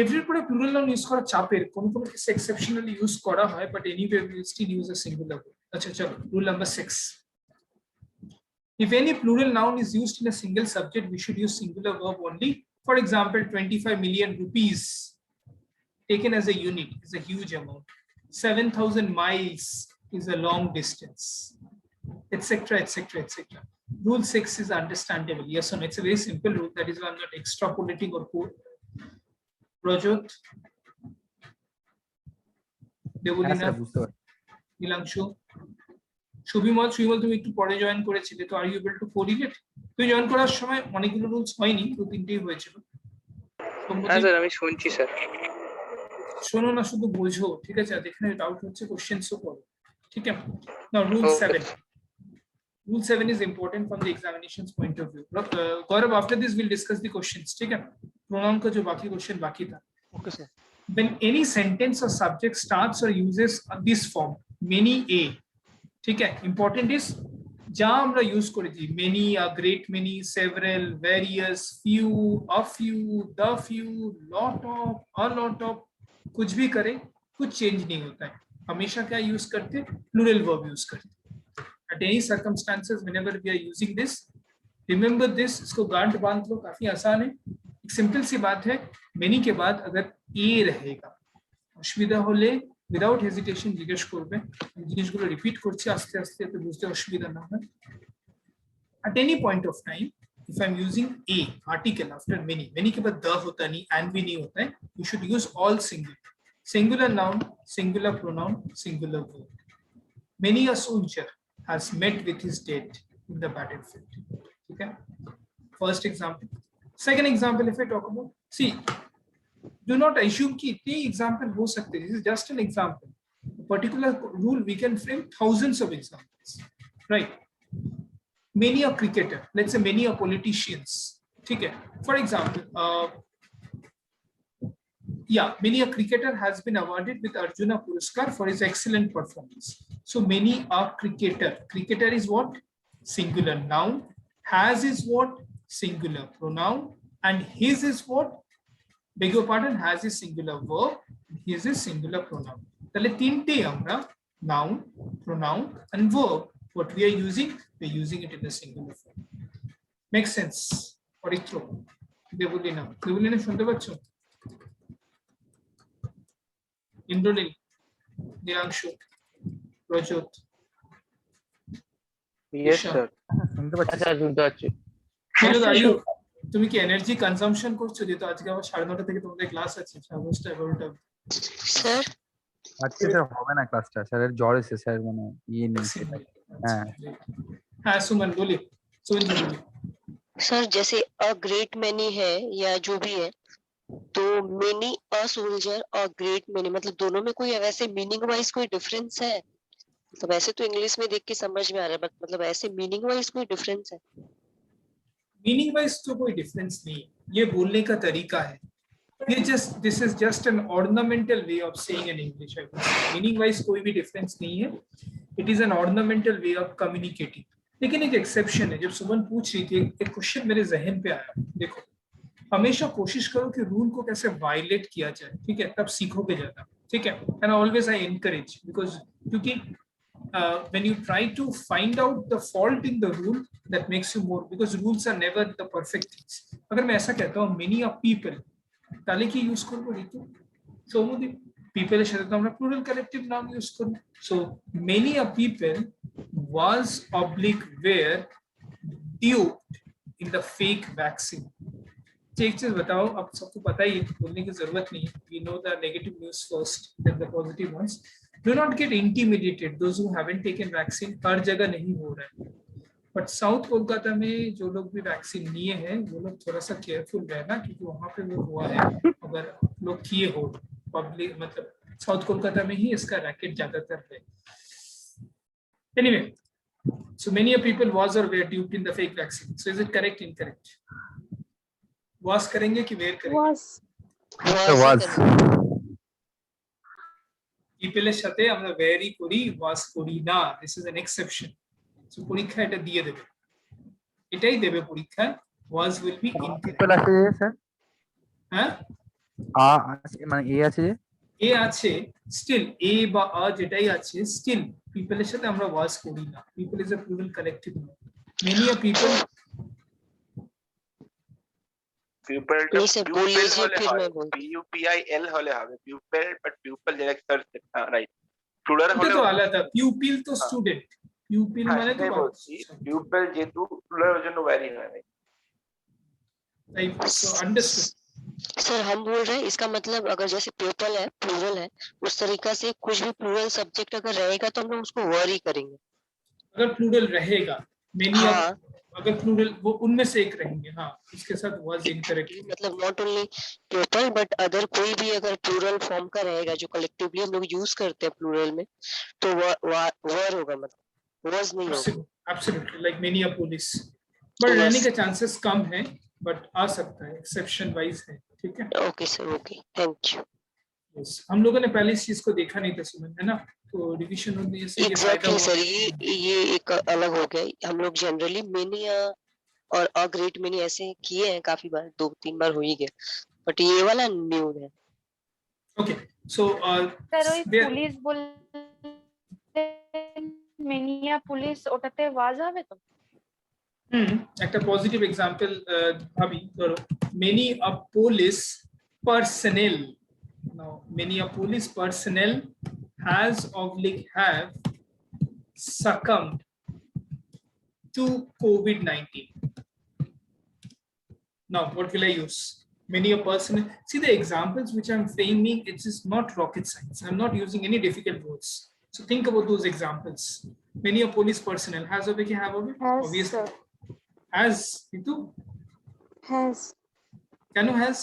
এভরির পরে প্লুরাল নাউন ইউজ করা চাপের, কোন কোন কেসে এক্সেপশনালি ইউজ করা হয়, but anyway we still use a singular form. আচ্ছা চলো, rule number 6, if any plural noun is used in a single subject, we should use singular verb only. For example, 25 million rupees taken as a unit is a huge amount. 7,000 miles is a long distance, etc., etc., etc. Rule 6 is understandable. Yes or no? It's a very simple rule. That is why I'm not extrapolating or code. Rajat, Devulina, Nilangshu, Subimal, তুমি একটু পরে join করেছিলে, তো are you able to correlate? তুই join করার সময় অনেকগুলো rules হয়নি, 2-3টেই হয়েছিল। হ্যাঁ স্যার, আমি শুনছি স্যার। শোনো না, শুধু বোঝো, ঠিক আছে? আর এখানে ডাউট হচ্ছে কোশ্চেনসও করো, ঠিক আছে? নাও rule 7. Rule 7 is important from the examinations point of view. Gaurav, after this we'll discuss the questions, ठीक है? Pronoun का जो बाकी क्वेश्चन बाकी था। Okay sir. When any sentence or subject starts or uses this form, many a, ठीक है? Important is जहाँ हमरा यूज करेंगे many, a great many, several, various, few, a few, the few, lot of, a lot of, कुछ भी करें कुछ change नहीं होता है। हमेशा क्या यूज करते हैं? प्लूरल वर्ब यूज करते हैं। At any circumstances, whenever we are using this, remember this, इसको गांठ बांध लो, काफी आसान है। एक सिंपल सी बात है, many के बाद अगर a रहेगा, অসুবিধা হলে without hesitation জিজ্ঞেস করবে। জিনিসগুলো রিপিট করছি আস্তে আস্তে, যাতে বুঝতে অসুবিধা না হয়। At any point of time, if I'm using a article after many, many के बाद the होता नहीं, and भी नहीं होता है, you should use all singular noun, singular pronoun, singular verb. Many a soldier, has met with his death in the battlefield. Okay. First example. Second example, if I talk about, see, do not assume कि इतने example हो सकते. This is just an example. A particular rule, we can frame thousands of examples, right? Many a cricketer, let's say many a politicians. Okay. For example, many a cricketer has been awarded with Arjuna Puraskar for his excellent performance. So many a cricketer. Cricketer is what? Singular noun. Has is what? Singular pronoun. And his is what? Beg your pardon, has is singular verb. His is singular pronoun. তাহলে তিনটে আমরা noun, pronoun and verb. What we are using it in a singular form. Makes sense? পরিত্র Debolina শুনতে পাচ্ছ? ইন্দ্রনীল, নীলাংশু, রজত। Yes sir. আচ্ছা শুনতে পাচ্ছি। তুমি কি এনার্জি কনজাম্পশন করছো? যেহেতু আজকে আবার 9:30 থেকে তোমাদের ক্লাস আছে, 11:30। স্যার আজকে স্যার হবে না ক্লাসটা, স্যারের জ্বর এসেছে স্যার, মানে ইয়ে নেই। হ্যাঁ সুমন বলি, সুমন জি বলি। सर जैसे अ ग्रेट मैनी है या जो भी है, तो मेनी अ सोल्जर और ग्रेट मेनी, मतलब दोनों में कोई वैसे मीनिंग वाइज कोई डिफरेंस है? तो वैसे तो इंग्लिश में देख के समझ में आ रहा है, बट मतलब ऐसे मीनिंग वाइज कोई डिफरेंस है? मीनिंग वाइज तो कोई डिफरेंस नहीं, ये बोलने का तरीका है। ये this is just an ornamental way of saying in English. Meaning wise कोई भी डिफरेंस नहीं है, it is an ornamental way of communicating. लेकिन एक एक्सेप्शन है। जब सुमन पूछ रही थी, एक क्वेश्चन मेरे जहन पे आया। देखो, हमेशा कोशिश करो कि रूल को कैसे वायलेट किया जाए, ठीक है, तब सीखोगे ज्यादा, ठीक है। And always I encourage, because क्योंकि when you try to find out the fault in the rule, that makes you more, because rules are never the perfect things. अगर मैं ऐसा कहता हूँ many of people, ताले की यूज करो ऋतु, सौमुदीप, people এর সাথে তো আমরা plural collective নাম यूज करो। So many of people was oblique were duped in the fake vaccine। एक चीज बताओ, अब सबको पता ही, बोलने की जरूरत नहीं, we know the negative news first, then the positive ones। Do not get intimidated, those who haven't taken vaccine, हर जगह नहीं हो रहा है, बट साउथ कोलकाता में जो लोग भी वैक्सीन लिए हैं वो लोग थोड़ा सा केयरफुल रहना, क्योंकि वहां पे वो हुआ है। अगर लोग किए हो पब्लिक, मतलब साउथ कोलकाता में ही इसका रैकेट ज्यादातर है। Anyway, so many people was or were duped in the fake vaccine। So is it correct, incorrect? Was करेंगे कि were करेंगे? was people এর সাথে আমরা very করি, was করি না। This is an exception। So পরীক্ষা এটা দিয়ে দেবে, এটাই দেবে পরীক্ষা, was will be incorrect। আছে স্যার, হ্যাঁ মানে এ আছে, এ আছে, স্টিল এ বা আ যেটাই আছে, স্টিল people এর সাথে আমরা was করি না। people is a plural collective noun। many a people pupil नहीं सर बोल लीजिए, फिर मैं बोल। PUPIL হলে হবে pupil, but pupil direct search, right. Plural এটা হলে তো আলাদা, pupil তো স্টুডেন্ট, pupil মানে তো pupil যেহেতু প্লুরালের জন্য ভ্যারি হয়। Right, so understood. सर हम बोल रहे हैं इसका मतलब अगर जैसे प्यूपल है प्लूरल है, उस तरीका से कुछ भी प्लूरल सब्जेक्ट अगर रहेगा तो हम लोग उसको वर ही करेंगे। अगर प्लूरल रहेगा, मेनी हाँ। अगर प्लूरल वो उनमें से एक रहेंगे, हाँ, उसके साथ was incorrect। मतलब not only people but other कोई भी अगर प्लूरल फॉर्म का रहेगा जो कलेक्टिवली हम लोग यूज करते हैं प्लूरल में, तो वर होगा, मतलब was नहीं होगा। Absolutely, like many a police, but रहने के चांसेस कम है, बट आ सकता है, एक्सेप्शन वाइज है, ठीक है। Okay sir, okay, thank you. हम लोगों ने पहले इस चीज को देखा नहीं था सुमन, है ना, तो रिवीजन होने से ये फायदा एग्जैक्टली सर, ये एक अलग हो गया। हम लोग जनरली मेनी और अ ग्रेट मेनी ऐसे किए हैं काफी बार, 2-3 बार हो ही गया, बट ये वाला न्यू है। ओके, सो স্যার ওই পুলিশ বলতে মেনিয়া পুলিশ, ওটাতে ওয়াজ হবে তো? একটা পজিটিভ এক্সাম্পল ভাবি, ধরো many of police personnel, now many of police personnel has oblique have succumbed to COVID-19. Now what will I use? Many a person, see the examples which I'm framing, it is not rocket science, I'm not using any difficult words, so think about those examples। many a police personnel has হবে কি have হবে Has, obviously sir. has কিন্তু Has. কেন has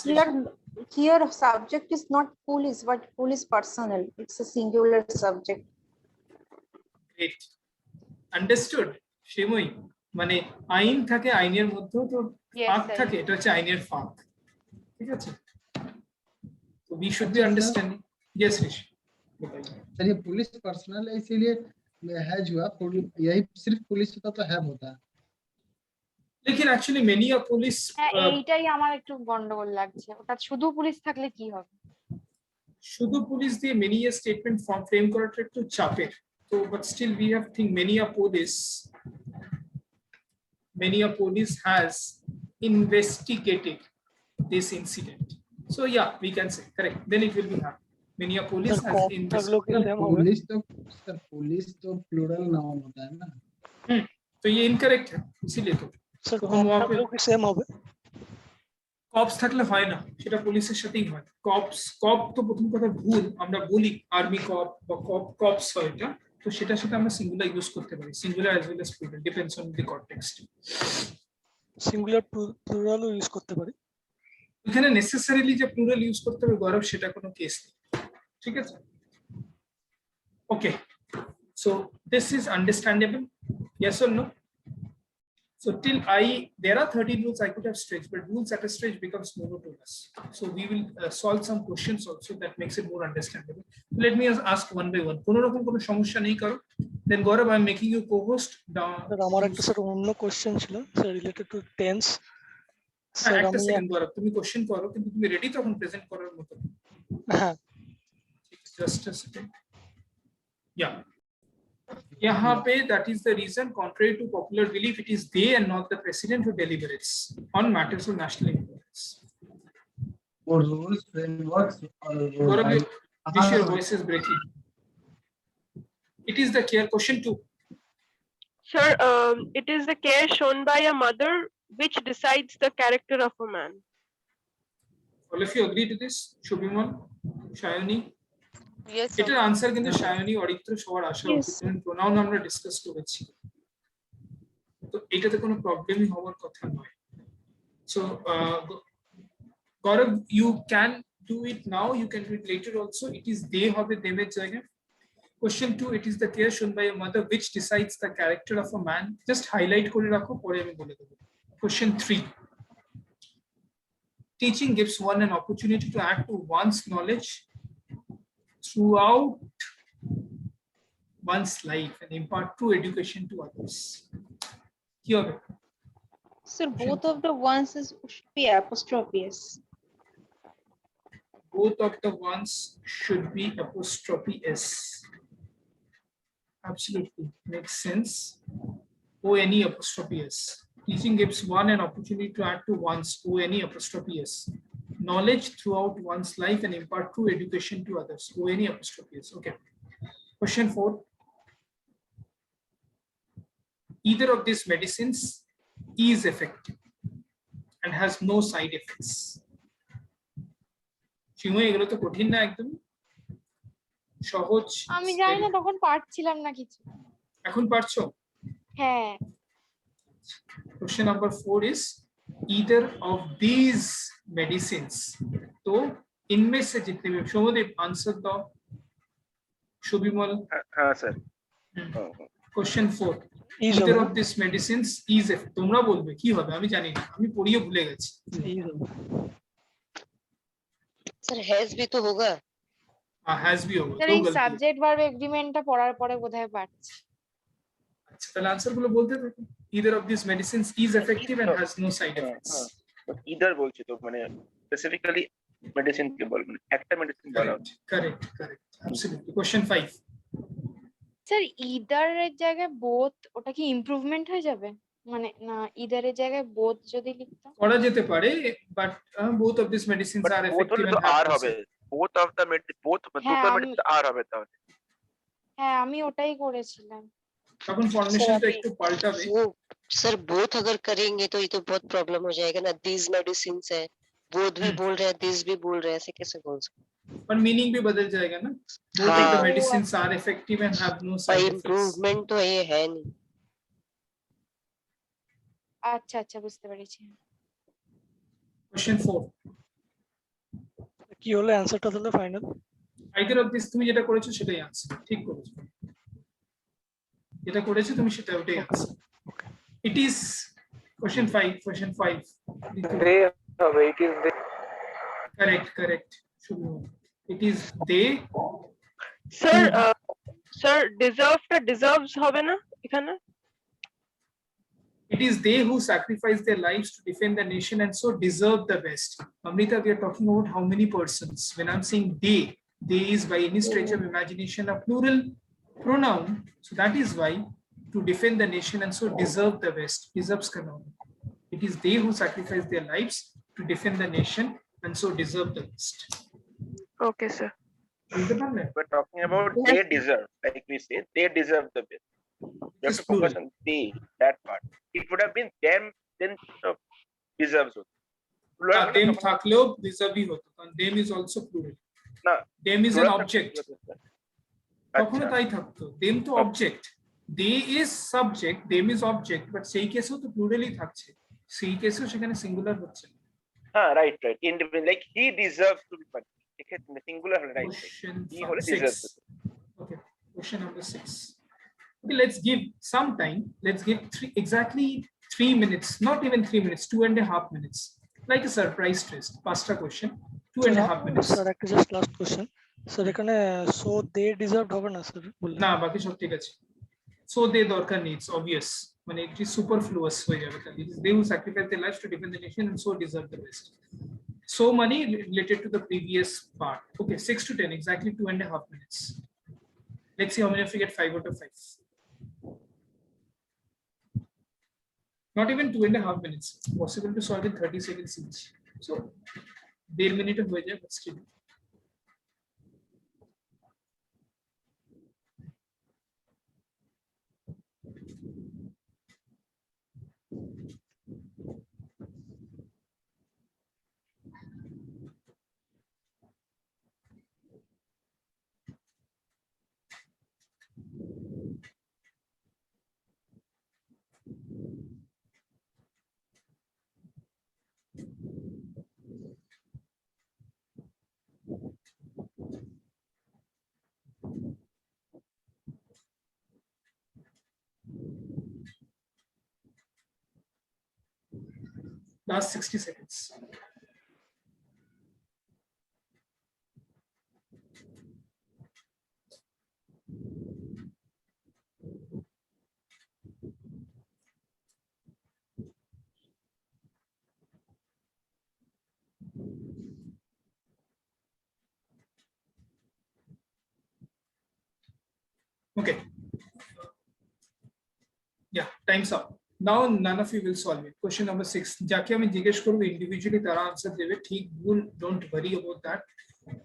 Here subject is not police but police personnel. It's a singular subject. great understood সেমই মানে আইন থাকে আইনের মধ্যেও তো Yes, ফাঁক sir. থাকে এটা হচ্ছে আইনের ফাঁক ঠিক আছে তো we should be understanding yes Rishi sir ये पुलिस पर्सनल है इसीलिए हैज हुआ यही सिर्फ पुलिस का तो है होता है लेकिन एक्चुअली मेनी अ पुलिस হ্যাঁ এইটাই আমার একটু গন্ডগোল লাগছে ওটা শুধু পুলিশ থাকলে কি হবে শুধু পুলিশ দিয়ে many a statement form frame করাটা একটু চাপের তো but still we have think many a police has investigated this incident so yeah we can say correct then it will be hard many a police has investigated police तो plural noun होता है ना तो ये incorrect है इसीलिए तो sir हम वहां पे সেম হবে কপস থাকলে হয় না সেটা পুলিশের সাথেই হয় কপ তো প্রথম কথা ভুল আমরা বলি আর্মি কপ বা কপস হয় এটা তো সেটার সাথে আমরা সিঙ্গুলার ইউজ করতে পারি singular as well as plural depends on the context singular প্লুরালও ইউজ করতে পারি এখানে নেসেসারিলি যে প্লুরাল ইউজ করতে হবে গৌরব সেটা কোনো কেস নেই ঠিক আছে okay so this is understandable yes or no so till there are 13 rules I could have stretched but rules at a stretch becomes monotonous so we will solve some questions also that makes it more understandable let me ask one by one কোনো রকম কোনো সমস্যা নেই কারো then Gaurav I am making you co-host sir আমার একটা sir অন্য question ছিল sir related to tense sir একটা সেকেন্ড Gaurav তুমি কোশ্চেন করো কিন্তু তুমি রেডি তখন প্রেজেন্ট করার মতো হ্যাঁ just a second yeah यहाँ पे that is the reason contrary to popular belief it is they and not the president who deliberates on matters of national importance और rules frameworks Gaurav your voice is breaking it is the care question 2 Sir, it is the care shown by a mother which decides the character of a man. all of you agree to this Shubhiman Shayani Yes, sir. এটার answer কিন্তু সায়নী অরিত্র সবার আসা উচিত কারণ pronoun আমরা discuss করেছি তো এটাতে কোনো প্রবলেমই হওয়ার কথা নয় so Gaurav you can do it now you can do it later also it is they হবে দেমের জায়গায় question 2 it is the care shown by a mother which decides the character of a man just highlight করে রাখো পরে আমি বলে দেব question 3 teaching gives one an opportunity to add to one's knowledge throughout one's life and impart true education to others. Here, Sir, both of the ones should be apostrophe s. both of the ones should be apostrophe s. Absolutely makes sense. O-N-E apostrophe s. Teaching gives one an opportunity to add to one's O-N-E apostrophe s. Knowledge throughout one's life and impart true education to others. O-N-E apostrophe s. Okay. Question 4. Either of these medicines is effective and has no side effects. Shimu এগুলো তো কঠিন না একদম সহজ আমি জানি না তখন পারছিলাম না কিছু এখন পারছো হ্যাঁ question number 4 is either of these medicines तो इनमें से जितने भी शोभदीप आंसर दो शुभिमल हाँ sir question 4 either of these medicines is effective তোমরা বলবে কি হবে আমি জানি না আমি পড়িয়ে ভুলে গেছি सर हैज भी तो होगा has भी होगा স্যার এই সাবজেক্ট ভার্ব এগ্রিমেন্টটা পড়ার পরে বোধহয় পারছি আচ্ছা তাহলে আনসার গুলো বলতে থাকো either of these medicines is effective and has no side effects either বলছি তো মানে স্পেসিফিক্যালি মেডিসিন কে বল মানে একটা মেডিসিন বলা correct absolutely question 5 sir either এর জায়গায় বোথ ওটা কি ইমপ্রুভমেন্ট হয়ে যাবে মানে না ইদার এর জায়গায় বোথ যদি লিখতাম করা যেতে পারে but both of these medicines are effective and আর হবে both of the both দুটো মেডিসিন আর হবে তাহলে হ্যাঁ আমি ওটাই করেছিলাম তখন ফর্মেশনটা একটু পাল্টাবে सर बोथ अगर करेंगे तो ये तो बहुत प्रॉब्लम हो जाएगा ना दीज मेडिसिन्स है both भी बोल रहे हैं, this भी बोल रहे हैं, ऐसे कैसे बोल सकते? पर मीनिंग भी बदल जाएगा ना. Both of the medicines are effective and have no पर side effects. इम्प्रूवमेंट तो ये है नहीं. আচ্ছা আচ্ছা বুঝতে পেরেছি। Question 4. কি হলো অ্যানসারটা তাহলে ফাইনাল? Either of this তুমি যেটা করেছো সেটাই আনসার, ঠিক করেছো। যেটা করেছো তুমি সেটা ওটাই answer. It is question 5. Question 5. They হবে, it is they. Correct. It is they. Sir, deserves হবে না এখানে? It is they who sacrifice their lives to defend the nation and so deserve the best. Amrita, we are talking about how many persons. When I'm saying they is by any stretch of imagination a plural pronoun. So that is why to defend the nation and so deserve the best. Deserves ka noun. It is they who sacrifice their lives to defend the nation and so deserve the best. Okay, sir. We're talking about they deserve, like we say, they deserve the best. You have to focus on they, that part. It would have been them, then deserves. Them থাকলেও deserve হতো, কারণ them is also plural. না, them is an object. কখনো তাই থাকতো, them তো object. They is subject, them is object, but সেই কেসেও তো pluralই থাকছে, সেই কেসেও সেখানে সিঙ্গুলার হচ্ছে। হ্যাঁ, right. Like he deserves to be punished. এক্ষেত্রে সিঙ্গুলার হলে right. He হলে deserves. Okay, question number 6. Okay, let's give some time. Let's give exactly 3 minutes, not even 3 minutes, 2.5 minutes, like a surprise test. Pasta question, 2.5 minutes. Sir, একটা just last question. Sir, এখানে so they deserved হবে না sir বললেন? না, বাকি সব ঠিক আছে। So they দরকার needs obvious, মানে it is superfluous হয়ে যাবে তাহলে। It is they who sacrifice their lives to defend the nation and so deserve the best. So money related to the previous part. Okay, 6 to 10, exactly 2.5 minutes. Let's see how many of you get 5 out of 5. Not even 2.5 minutes. Possible to solve in 30 seconds each. So, 1.5 minute हो जाए, but still. Last 60 seconds. Okay. Yeah, time's up. Now none of you will solve it. Question number 6. যাকে আমি জিজ্ঞেস করব individually তারা answer দেবে, ঠিক ভুল don't worry about that.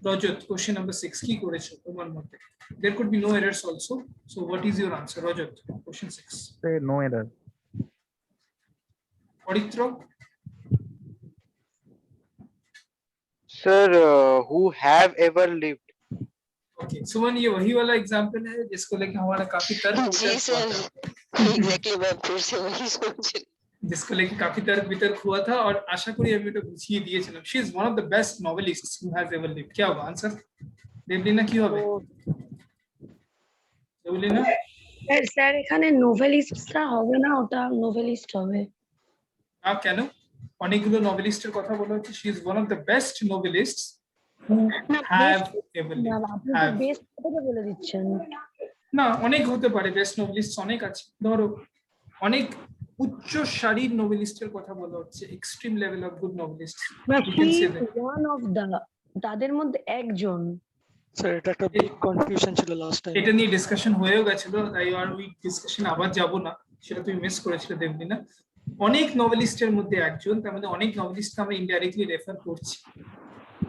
Rajat, question number 6 কি করেছো তোমার মতে? There could be no errors also. So what is your answer, Rajat? Question 6. Say no error. Aditra? Sir, who have ever lived. Okay, सुमन ये वही वाला एग्जांपल है जिसको लेके हमारा काफी तर्क जी सर, एग्जैक्टली मैं फिर से वही सोच रही, जिसको लेके काफी तर्क वितर्क हुआ था और आशा करी আমি এটা বুঝিয়ে দিয়েছিলাম। She is one of the best novelists who has ever lived. क्या होगा आंसर? দেবলিনা কি হবে? দেবলিনা? স্যার এখানে নোভেলিস্টরা হবে না, ওটা নোভেলিস্ট হবে। কেন? অনেকগুলো নোভেলিস্টের কথা বলা হচ্ছে। She is one of the best novelists have ever lived. Best কথা বলে দিচ্ছেন না, অনেক হতে পারে, বেস্ট নোভেলিস্ট অনেক আছে। ধরো অনেক উচ্চ সারির নোভেলিস্টের কথা বলা হচ্ছে, extreme level of good novelist. One of the, তাদের মধ্যে একজন। স্যার এটা একটা বিগ কনফিউশন ছিল লাস্ট টাইম, এটা নিয়ে ডিসকাশন হয়েও গেছিল, তাই আর ওই ডিসকাশন আবার যাব না, সেটা তুমি মিস করেছিলে দেবলিনা। অনেক নোভেলিস্টের মধ্যে একজন, তার মধ্যে অনেক নোভেলিস্টকে আমরা ইনডাইরেক্টলি রেফার করছি।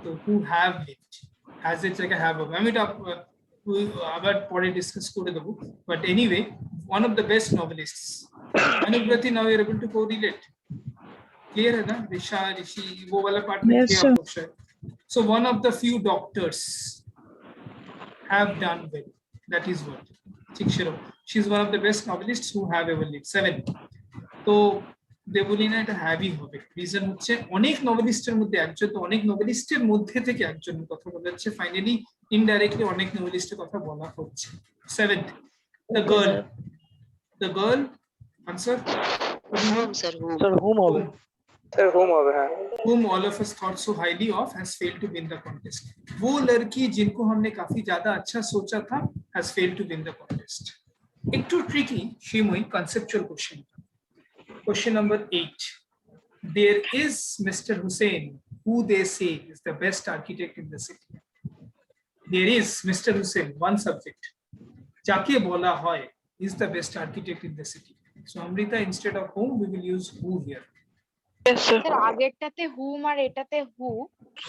তো who have lived has এর জায়গায় have হবে, আমি এটা আবার পরে ডিসকাস করে দেবো। But anyway, one of the best novelists. Anubrati, now you're able to correlate. Clear है ना? ऋषा, ऋषि, वो वाला पार्ट में Yes, क्लियर sir. आप लोग शायद। So one of the few doctors have done well, that is what चिक्षरो, she is one of the best novelists who have ever lived. 7 তো দেবলিনা এটা হ্যাভি হবে, রিজন হচ্ছে অনেক নভেলিস্টের মধ্যে একজন, তো অনেক নভেলিস্টের মধ্যে থেকে একজনের কথা বলা হচ্ছে, ফাইনালি ইনডাইরেক্টলি অনেক নভেলিস্টের কথা বলা হচ্ছে। 7th the girl answer whom sir whom Sir, whom হবে? Sir, whom হবে? হ্যাঁ। whom all of us thought so highly of has failed to win the contest। वो लड़की जिनको हमने काफी ज्यादा अच्छा सोचा था has failed to win the contest। একটু ট্রিকি শিমুই conceptual question. Question number 8. There is Mr. Hussain, who they say is the best architect in the city. There is Mr. Hussain, one subject. Jake bola hoy is the best architect in the city. So Amrita, instead of whom, we will use who here. Yes, sir. Sir আগেরটাতে hmm আর এটাতে who,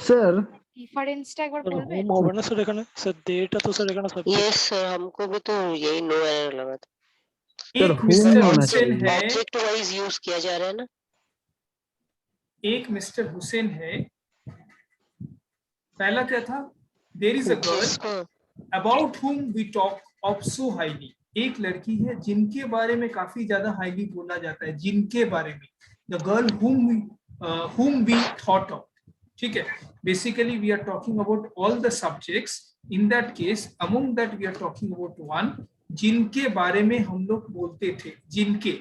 sir ডিফারেন্সটা একবার Sir, বলবেন? whom হবে না sir এখানে? Sir দেটা তো স্যার এখানে সাবজেক্ট। yes sir हमको भी तो यही नो एरर लगा था सर एक whom Mr. होना Hussain चाहिए। है, ऑब्जेक्ट वाइज यूज किया जा रहा है ना एक Mr. Hussain है। पहला क्या था? There is a girl जिसको about whom we talk of so highly। एक लड़की है जिनके बारे में काफी ज्यादा हाईली बोला जाता है, जिनके बारे में, the girl whom we thought of। ठीक है, basically we are talking about all the subjects। in that case among that we are talking about one जिनके बारे में हम लोग बोलते थे, जिनके।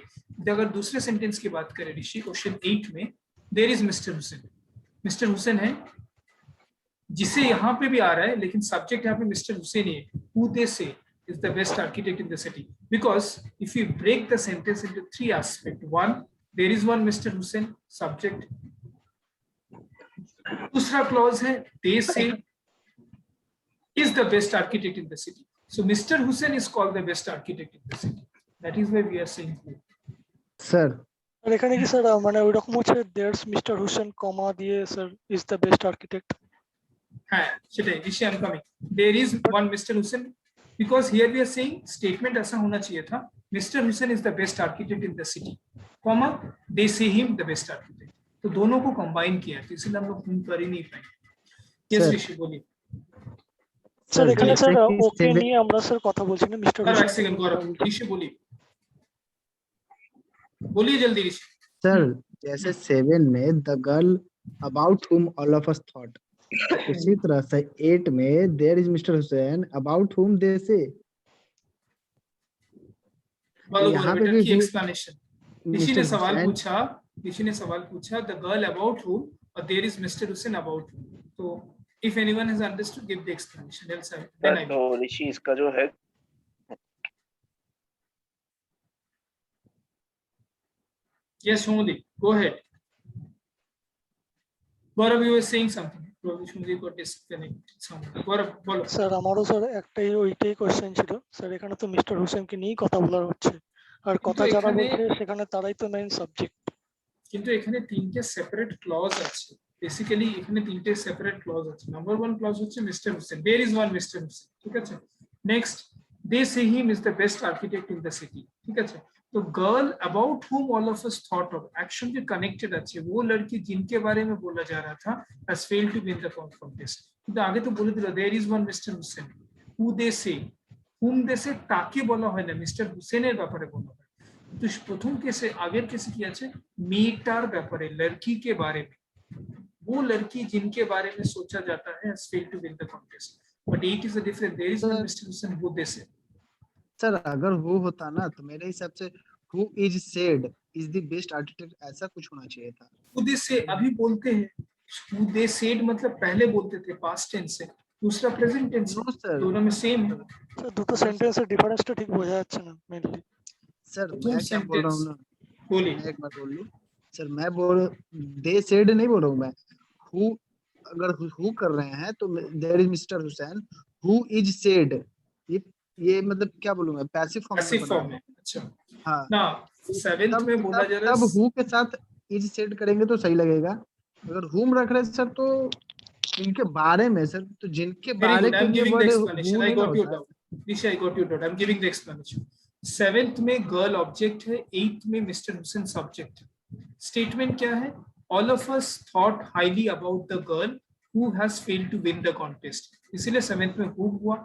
अगर दूसरे सेंटेंस की बात करें ऋषि, क्वेश्चन 8 में there is Mr. Hussain, Mr. Hussain है जिसे यहाँ पे भी आ रहा है, लेकिन सब्जेक्ट यहाँ पे मिस्टर हुसैन है। who they say is the best architect in the city, because if you break the sentence into 3 aspects, 1 there is one Mr. Hussain subject, दूसरा clause है they say is the best architect in the city। so Mr. Hussain is called the best architect in the city, that is why we are saying who। Sir আর এখানে কি sir মানে ওইরকম হচ্ছে there's mister Hussain comma দিয়ে sir is the best architect. হ্যাঁ সেটাই Rishi, I am coming. there is one Mr. Hussain, because here we are saying statement ऐसा होना चाहिए था, Mr. Hussain is the best architect in the city, comma they say him the best architect। तो दोनों को combine किया है, तो इसलिए हम लोग कर ही नहीं पाएंगे। Yes Sir. ऋषि बोलिए। স্যার এখানে जैसे স্যার कि ওকে seven- নিয়ে আমরা স্যার কথা বলছি না মিস্টার एक হুসেন। सेकंड गौरव, ऋषि बोलिए, बोलिए जल्दी ऋषि। सर जैसे 7 में the girl about whom all of us thought, उसी तरह से 8 में there is Mr. Hussain about whom they say। बोलो यहाँ बोलो पे बेटा भी की एक्सप्लेनेशन। ऋषि Mr. ने सवाल Hussain पूछा, ऋषि ने सवाल पूछा द गर्ल अबाउट whom और there is mister Hussain about whom। तो if anyone has understood give the explanation else I then I तो ऋषि इसका जो है yes Shomudi, go ahead। Gaurav, you were saying something, probably Shomudi got disconnected somewhere। Gaurav बोलो। Sir আমারও sir একটাই ওইটাই question ছিল স্যার, এখানে তো মিস্টার হুসেনকে নিয়েই কথা বলা হচ্ছে, আর কথা যারা এখানে- বলছে সেখানে তারাই তো মেইন সাবজেক্ট। কিন্তু এখানে তিনটে সেপারেট ক্লজ আছে, বেসিক্যালি এখানে তিনটে সেপারেট ক্লজ আছে। নাম্বার 1 ক্লজ হচ্ছে mister Hussain, there is one mister Hussain, ঠিক আছে। Next they say him is the best architect in the city, ঠিক আছে। तो girl about whom all of us thought of action के कनेक्टेड আছে, वो लड़की जिनके बारे में बोला जा रहा था has failed to win the contest। কিন্তু আগে তো বলে দিল there is one Mr. Hussain, who they say, whom they say তাকে বলা হয় না, মিস্টার হুসেনের ব্যাপারে বলা হয়। तो প্রথম কেসে আগের কেসে কি আছে, মেয়েটার ব্যাপারে, लड़की के बारे में, वो लड़की जिनके बारे में सोचा जाता है has failed to win the contest। but it is a different, there is one Mr. Hussain who they say। Sir अगर वो होता ना तो मेरे हिसाब से who is said is the best architect ऐसा कुछ होना चाहिए था। who they say अभी बोलते हैं, who they said मतलब पहले बोलते थे पास्ट टेंस से, दूसरा प्रेजेंट टेंस, No, sir. दोनों में सेम है। স্যার দুটো সেন্টেন্সের ডিফারেন্সটা ঠিক বোঝা যাচ্ছে না মেইনলি। सर तुम मैं क्या बोल रहा हूँ ना, बोलिए। मैं एक बार बोल लूँ सर, मैं बोल दे सेड नहीं बोल रहा हूँ मैं, हु अगर हु कर रहे हैं तो there is mister Hussain who is said, ये मतलब क्या बोलूँ मैं, पैसिव फॉर्म में पैसिव बना फॉर्म हुआ में। है। अच्छा हाँ ना, 7th में बोला जा रहा तब है, हु के साथ इज सेड करेंगे तो सही लगेगा। अगर हुम रख रहे हैं सर तो इनके बारे में सर, तो जिनके very बारे good, के I'm लिए giving the word explanation, who I नहीं ना got your होता है। doubt Rishi, I got your doubt, I'm giving the explanation। 7th में गर्ल ऑब्जेक्ट है, 8th में मिस्टर हुसैन सब्जेक्ट है। स्टेटमेंट क्या है, all of us thought highly about the girl who has failed to win the contest. इसलिए 7th में who हुआ.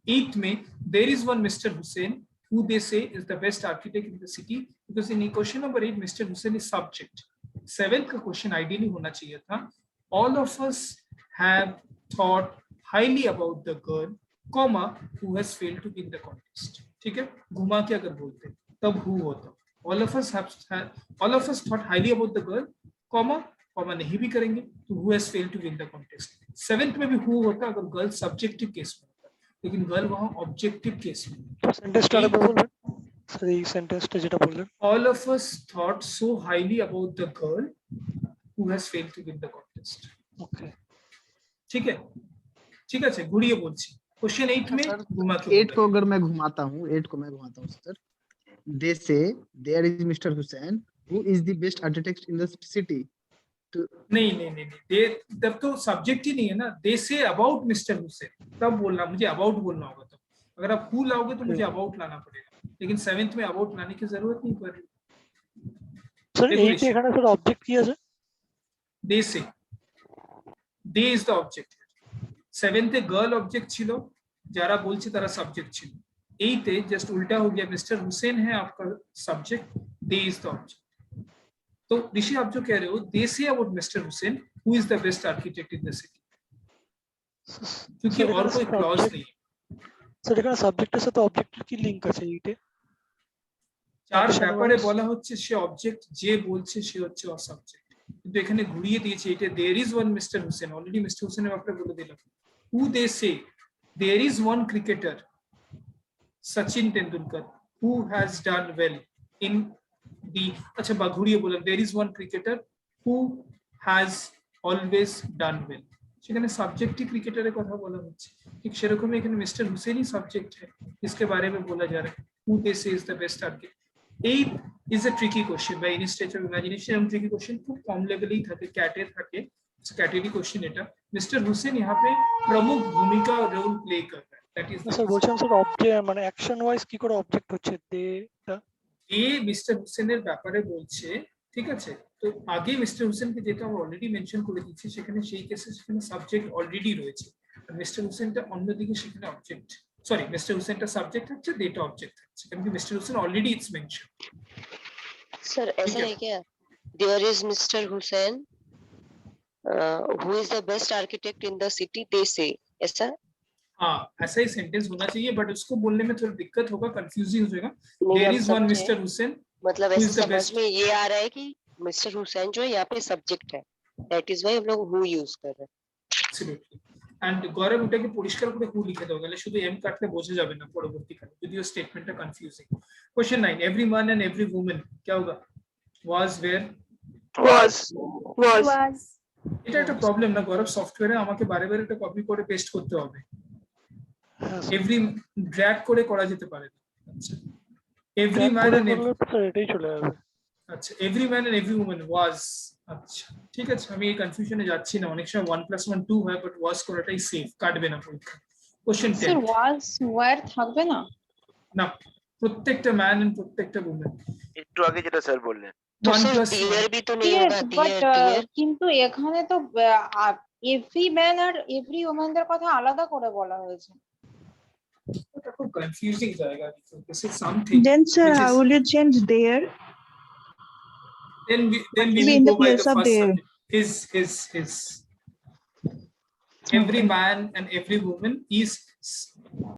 8th में there is one Mr. Hussain who they say is the best architect in the city, because in question number 8 Mr. Hussain is subject. 7th का question ideally होना चाहिए था all of us have thought highly about the girl comma who has failed to win the contest. ठीक है, घुमा के अगर बोलते तब who होता. all of us thought highly about the girl comma नहीं भी करेंगे तो who has failed to win the contest. 7th में भी who होता अगर गर्ल सब्जेक्टिव केस में होता, लेकिन गर्ल वहां ऑब्जेक्टिव केस में. all of us thought so highly about the girl who has failed to win the contest. Okay. ठीक है घुड़िए बोलছি. क्वेश्चन 8 में घुमा के 8 को अगर मैं घुमाता हूँ sir. they say there is Mr. Hussain who is the best architect in the city. नहीं दे तब तो सब्जेक्ट ही नहीं है ना. दे से अबाउट मिस्टर हुसैन तब बोलना, मुझे अबाउट बोलना होगा. तो अगर आप हु लाओगे तो मुझे अबाउट लाना पड़ेगा, लेकिन 7th में अबाउट लाने की जरूरत नहीं पड़ रही. सर এই যে এখানে স্যার অবজেক্ট কি আছে? They say they is the object. 7th a girl object ছিল, যারা বলছে তারা সাবজেক্ট ছিল. 8th এ জাস্ট উল্টা हो गया, मिस्टर हुसैन है आपका subject, they is the object. तो ऋषि आप जो कह रहे हो they say about mister Hussain who is the best architect in the city, क्योंकि और कोई क्लॉज नहीं है. স্যার এখানে সাবজেক্টের সাথে অবজেক্টের কি লিংক আছে এইটা? চার ব্যাপারে বলা হচ্ছে সে অবজেক্ট, যে বলছে সে হচ্ছে ওর সাবজেক্ট, কিন্তু এখানে ঘুরিয়ে দিয়েছে এটা there is one mister Hussain. Already mister হুসেনের ব্যাপারে বলে দিলাম. Who they say there is one cricketer Sachin Tendulkar who has done well in the अच्छा घुरिए बोला there is one cricketer who has always done well. সেখানে সাবজেক্টই ক্রিকেটারের কথা বলা হচ্ছে, ঠিক সেরকমই এখানে মিস্টার হুসেনই সাবজেক্ট है, इसके बारे में बोला जा रहा है. who they say is the best architect. 8 is a tricky question by any stretch of imagination. हम tricky question खूब कम लेवल ही থাকে, कैटे থাকে, कैटेगरी क्वेश्चन এটা. मिस्टर हुसैन यहाँ पे प्रमुख भूमिका रोल प्ले कर रहा है. that is স্যার বলছিলাম স্যার অবজেক্ট মানে অ্যাকশন ওয়াইজ কি করে অবজেক্ট হচ্ছে দেটা মিস্টার হুসেনের ব্যাপারে বলছে. ঠিক আছে, তো আগে মিস্টার হুসেনকে যেটা আমরা অলরেডি মেনশন করে দিচ্ছি, সেখানে সেই কেসে সেখানে সাবজেক্ট অলরেডি রয়েছে, আর মিস্টার হুসেনটা অন্যদিকে সেখানে অবজেক্ট, সরি মিস্টার হুসেনটা সাবজেক্ট হচ্ছে, ডেটা অবজেক্ট হচ্ছে, কারণ কি mister Hussain already it's mention. Sir ऐसा है क्या? There is mister Hussain who is the best architect in the city they say, ऐसा? हाँ ऐसा ही सेंटेंस होना चाहिए, बट उसको बोलने में थोड़ा दिक्कत होगा, कंफ्यूजिंग हो जाएगा. There is one mister Hussain, मतलब ऐसे समझ में ये आ रहा है कि मिस्टर हुसैन जो है यहाँ पे सब्जेक्ट है, दैट इज व्हाई हम लोग हु यूज कर रहे हैं. एब्सोल्युटली. एंड गौरव ওটাকে পরিষ্কার করে হু লিখে দাও, গেলে শুধু এম কাটলে বোঝা যাবে না পরবর্তীকালে, যদিও স্টেটমেন্টটা কনফিউজিং. Question 9 every man and every woman क्या होगा? was where was এটা একটা প্রবলেম না গৌরব, সফটওয়্যারে আমাকে বারে বারে এটা কপি করে পেস্ট করতে হবে. এভরি ড্র্যাগ করে করা যেতে পারে না. আচ্ছা এভরি ম্যান এন্ড এটাই চলে যাবে. আচ্ছা every man and every woman was. আচ্ছা ঠিক আছে, আমি এই কনফিউশনে যাচ্ছি না. অনেক সময় 1 + 1 2 হয়, বাট ওয়াজ করাটাই সেফ, কাটবে না পরীক্ষা. কোশ্চেন 10 স্যার ওয়াজ ওয়্যার থাকবে না? না, প্রত্যেকটা ম্যান এন্ড প্রত্যেকটা ওম্যান. একটু আগে যেটা স্যার বললেন, तो सर डियर भी तो नहीं होगा, डियर কিন্তু এখানে তো এভরি ম্যান আর এভরি ওম্যানদের কথা আলাদা করে বলা হয়েছে. এটা খুব কনফিউজিং জায়গা. This is something. Then sir, how will you change there? Then we Be will in the go by the place of first there. subject. His. Every man and every woman is